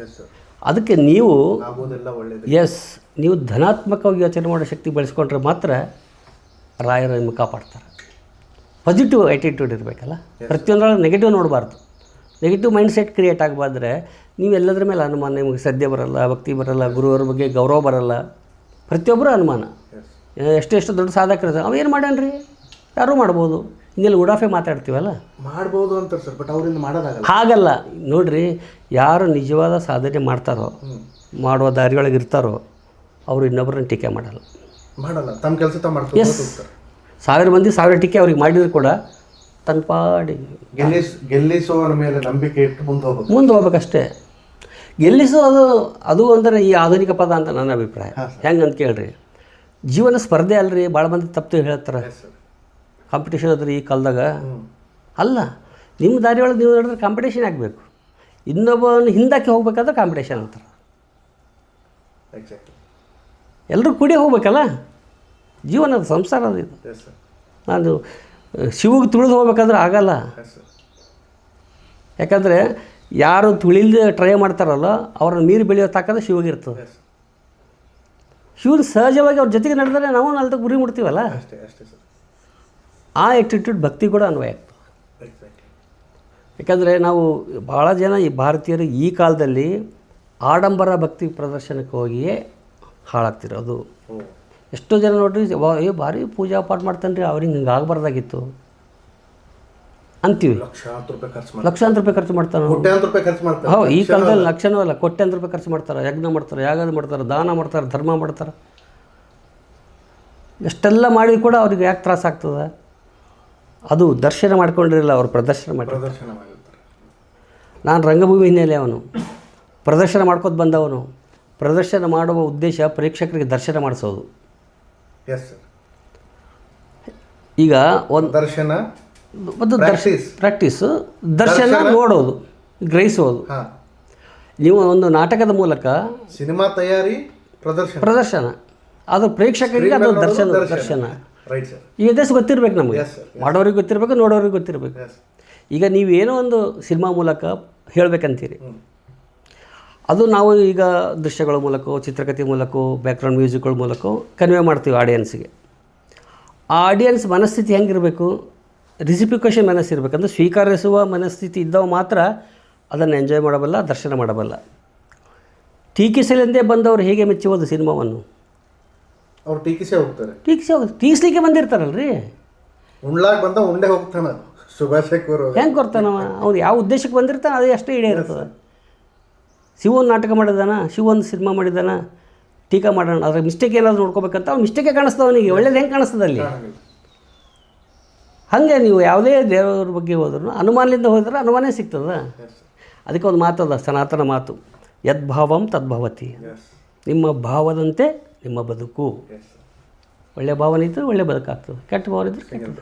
Yes sir. ಅದಕ್ಕೆ ನೀವು ಆಗೋದೆಲ್ಲ ಒಳ್ಳೇದು. ಎಸ್, ನೀವು ಧನಾತ್ಮಕವಾಗಿ ಯೋಚನೆ ಮಾಡೋ ಶಕ್ತಿ ಬೆಳೆಸ್ಕೊಂಡ್ರೆ ಮಾತ್ರ ರಾಯರು ನಿಮಗೆ ಕಾಪಾಡ್ತಾರೆ. ಪಾಸಿಟಿವ್ ಆ್ಯಟಿಟ್ಯೂಡ್ ಇರಬೇಕಲ್ಲ, ಪ್ರತಿಯೊಂದರೊಳಗೆ ನೆಗೆಟಿವ್ ನೋಡಬಾರ್ದು. ನೆಗೆಟಿವ್ ಮೈಂಡ್ಸೆಟ್ ಕ್ರಿಯೇಟ್ ಆಗಬಾರ್ದ್ರೆ ನೀವು ಎಲ್ಲದರ ಮೇಲೆ ಅನುಮಾನ, ನಿಮಗೆ ಶ್ರದ್ಧೆ ಬರಲ್ಲ, ಭಕ್ತಿ ಬರಲ್ಲ, ಗುರುವರ ಬಗ್ಗೆ ಗೌರವ ಬರಲ್ಲ, ಪ್ರತಿಯೊಬ್ಬರು ಅನುಮಾನ. ಎಷ್ಟು ದೊಡ್ಡ ಸಾಧಕರು ಅವೇನು ಮಾಡ್ಯಾನ್ರಿ, ಯಾರೂ ಮಾಡ್ಬೋದು, ಹಿಂಗೆಲ್ಲ ಉಡಾಫೆ ಮಾತಾಡ್ತೀವಲ್ಲ, ಮಾಡ್ಬೋದು ಅಂತಾರೆ ಸರ್, ಬಟ್ ಅವರಿಂದ ಮಾಡೋದಾಗಲ್ಲ. ಹಾಗಲ್ಲ ನೋಡಿರಿ, ಯಾರು ನಿಜವಾದ ಸಾಧನೆ ಮಾಡ್ತಾರೋ, ಮಾಡುವ ದಾರಿಯೊಳಗೆ ಇರ್ತಾರೋ ಅವರು ಇನ್ನೊಬ್ಬರನ್ನ ಟೀಕೆ ಮಾಡಲ್ಲ. ತಮ್ಮ ಕೆಲಸ ತಾವು ಮಾಡ್ಕೊಂಡು ಹೋಗ್ತಾರೆ. 1000 ಮಂದಿ 1000 ಟೀಕೆ ಅವ್ರಿಗೆ ಮಾಡಿದ್ರು ಕೂಡ ತನ್ನ ಪಾಡಿ ಗೆಲ್ಲಿಸುವವರ ಮೇಲೆ ನಂಬಿಕೆ ಇಟ್ಟು ಮುಂದೆ ಹೋಗ್ಬೇಕಷ್ಟೇ. ಗೆಲ್ಲಿಸೋದು ಅದು ಅಂದರೆ ಈ ಆಧುನಿಕ ಪದ ಅಂತ ನನ್ನ ಅಭಿಪ್ರಾಯ. ಹೆಂಗೆ ಅಂತ ಕೇಳ್ರಿ, ಜೀವನ ಸ್ಪರ್ಧೆ ಅಲ್ರಿ, ಭಾಳ ಮಂದಿ ತಪ್ಪು ಹೇಳ್ತಾರೆ. ಕಾಂಪಿಟೇಷನ್ ಅದ್ರಿ ಈ ಕಾಲದಾಗ. ಅಲ್ಲ, ನಿಮ್ಮ ದಾರಿಯೊಳಗೆ ನೀವು ನೋಡಿದ್ರೆ ಕಾಂಪಿಟೇಷನ್ ಆಗಬೇಕು. ಇನ್ನೊಬ್ಬನ ಹಿಂದಕ್ಕೆ ಹೋಗ್ಬೇಕಾದ್ರೆ ಕಾಂಪಿಟೇಷನ್ ಅಂತಾರೆ. ಎಲ್ಲರೂ ಕೂಡಿ ಹೋಗ್ಬೇಕಲ್ಲ, ಜೀವನದ ಸಂಸಾರ ಅದು. ಇದು ನಾನು ಶಿವಗೆ ತುಳಿದು ಹೋಗ್ಬೇಕಾದ್ರೆ ಆಗಲ್ಲ. ಯಾಕಂದರೆ ಯಾರು ತುಳಿಲ್ದೆ ಟ್ರೈ ಮಾಡ್ತಾರಲ್ಲ ಅವ್ರನ್ನ ಮೀರಿ ಬೆಳೆಯೋ ತಾಕದ ಶಿವಗಿರ್ತದೆ. ಶಿವನ ಸಹಜವಾಗಿ ಅವ್ರ ಜೊತೆಗೆ ನಡೆದರೆ ನಾವು ಅಲ್ಲಿ ಗುರಿ ಮುಡ್ತೀವಲ್ಲ, ಆ ಆ್ಯಟಿಟ್ಯೂಡ್ ಭಕ್ತಿ ಕೂಡ ಅನ್ವಯ ಆಗ್ತದೆ. ಯಾಕಂದರೆ ನಾವು ಭಾಳ ಜನ ಈ ಭಾರತೀಯರು ಈ ಕಾಲದಲ್ಲಿ ಆಡಂಬರ ಭಕ್ತಿ ಪ್ರದರ್ಶನಕ್ಕೆ ಹೋಗಿಯೇ ಹಾಳಾಗ್ತಿರೋದು. ಎಷ್ಟೋ ಜನ ನೋಡ್ರಿ, ಭಾರಿ ಪೂಜಾ ಪಾಠ ಮಾಡ್ತಾನೆ ರೀ, ಅವ್ರಿಗೆ ಹಿಂಗೆ ಆಗಬಾರ್ದಾಗಿತ್ತು ಅಂತೀವಿ. ಲಕ್ಷಾಂತರ ರೂಪಾಯಿ ಖರ್ಚು ಮಾಡ್ತಾನೆ. ಹೌದು, ಈ ಕಾಲದಲ್ಲಿ ಲಕ್ಷನೂ ಅಲ್ಲ, ಕೋಟ್ಯಾಂತರ ರೂಪಾಯಿ ಖರ್ಚು ಮಾಡ್ತಾರೆ, ಯಜ್ಞ ಮಾಡ್ತಾರೆ, ಯಾಗ ಮಾಡ್ತಾರೆ, ದಾನ ಮಾಡ್ತಾರೆ, ಧರ್ಮ ಮಾಡ್ತಾರೆ. ಎಷ್ಟೆಲ್ಲ ಮಾಡಿದ್ರು ಕೂಡ ಅವ್ರಿಗೆ ಯಾಕೆ ತ್ರಾಸ ಆಗ್ತದೆ? ಅದು ದರ್ಶನ ಮಾಡ್ಕೊಂಡಿರಲಿಲ್ಲ, ಅವರು ಪ್ರದರ್ಶನ ಮಾಡಿರ್ತಾರೆ. ನಾನು ರಂಗಭೂಮಿ ಹಿನ್ನೆಲೆ, ಅವನು ಪ್ರದರ್ಶನ ಮಾಡ್ಕೊತ ಬಂದವನು. ಪ್ರದರ್ಶನ ಮಾಡುವ ಉದ್ದೇಶ ಪ್ರೇಕ್ಷಕರಿಗೆ ದರ್ಶನ ಮಾಡಿಸೋದು. ಈಗ ಒಂದು ದರ್ಶನ, ಒಂದು ಪ್ರಾಕ್ಟೀಸು, ದರ್ಶನ ನೋಡೋದು, ಗ್ರಹಿಸೋದು. ನೀವು ಒಂದು ನಾಟಕದ ಮೂಲಕ ಸಿನಿಮಾ ತಯಾರಿ, ಪ್ರದರ್ಶನ, ಅದು ಪ್ರೇಕ್ಷಕರಿಗೆ ಅದು ದರ್ಶನ. ಈ ಉದ್ದೇಶ ಗೊತ್ತಿರ್ಬೇಕು ನಮಗೆ, ಮಾಡೋರಿಗೆ ಗೊತ್ತಿರಬೇಕು, ನೋಡೋರಿಗೆ ಗೊತ್ತಿರಬೇಕು. ಈಗ ನೀವೇನೋ ಒಂದು ಸಿನಿಮಾ ಮೂಲಕ ಹೇಳಬೇಕಂತೀರಿ, ಅದು ನಾವು ಈಗ ದೃಶ್ಯಗಳ ಮೂಲಕ, ಚಿತ್ರಕಥೆ ಮೂಲಕ, ಬ್ಯಾಕ್ಗ್ರೌಂಡ್ ಮ್ಯೂಸಿಕ್ಗಳ ಮೂಲಕ ಕನ್ವೆ ಮಾಡ್ತೀವಿ ಆಡಿಯನ್ಸಿಗೆ. ಆ ಆಡಿಯನ್ಸ್ ಮನಸ್ಥಿತಿ ಹೆಂಗಿರಬೇಕು? ರಿಸಿಪಿಕೇಷನ್ ಮನಸ್ಸಿರ್ಬೇಕು. ಅಂದರೆ ಸ್ವೀಕರಿಸುವ ಮನಸ್ಥಿತಿ ಇದ್ದವ ಮಾತ್ರ ಅದನ್ನು ಎಂಜಾಯ್ ಮಾಡಬಲ್ಲ, ದರ್ಶನ ಮಾಡಬಲ್ಲ. ಟೀಕಿಸಲೆಂದೇ ಬಂದವರು ಹೇಗೆ ಮೆಚ್ಚುವುದು ಸಿನಿಮಾವನ್ನು? ಅವ್ರು ಟೀಕಿಸ್ಲಿಕ್ಕೆ ಬಂದಿರ್ತಾರಲ್ರಿ. ಉಣ್ಲಾಕ್ ಬಂದ ಉಂಡೆ ಹೋಗ್ತಾನ, ಹೆಂಗೆ ಕೊಡ್ತಾನವ? ಅವ್ರು ಯಾವ ಉದ್ದೇಶಕ್ಕೆ ಬಂದಿರ್ತಾನೆ ಅದೇ ಅಷ್ಟೇ ಇಡೇ ಇರ್ತದೆ. ಶಿವೊಂದು ನಾಟಕ ಮಾಡಿದಾನ, ಶಿವೊಂದು ಸಿನಿಮಾ ಮಾಡಿದಾನ, ಟೀಕಾ ಮಾಡೋಣ, ಅದ್ರ ಮಿಸ್ಟೇಕ್ ಏನಾದರೂ ನೋಡ್ಕೋಬೇಕಂತ ಅವ್ನು ಮಿಸ್ಟೇಕೇ ಕಾಣಿಸ್ತವನಿಗೆ, ಒಳ್ಳೇದು ಹೆಂಗೆ ಕಾಣಿಸ್ತದೆ ಅಲ್ಲಿ? ಹಾಗೆ ನೀವು ಯಾವುದೇ ದೇವರ ಬಗ್ಗೆ ಹೋದ್ರೂ ಅನುಮಾನದಿಂದ ಹೋದ್ರೆ ಅನುಮಾನ ಸಿಗ್ತದೆ. ಅದಕ್ಕೆ ಒಂದು ಮಾತದ, ಸನಾತನ ಮಾತು, ಯದ್ಭಾವಂ ತದ್ಭವತಿ. ನಿಮ್ಮ ಭಾವದಂತೆ ನಿಮ್ಮ ಬದುಕು. ಒಳ್ಳೆಯ ಭಾವನೆ ಇದ್ದರೆ ಒಳ್ಳೆಯ ಬದುಕಾಗ್ತದೆ, ಕೆಟ್ಟ ಭಾವನೆ ಇದ್ದರೆ ಕೆಟ್ಟ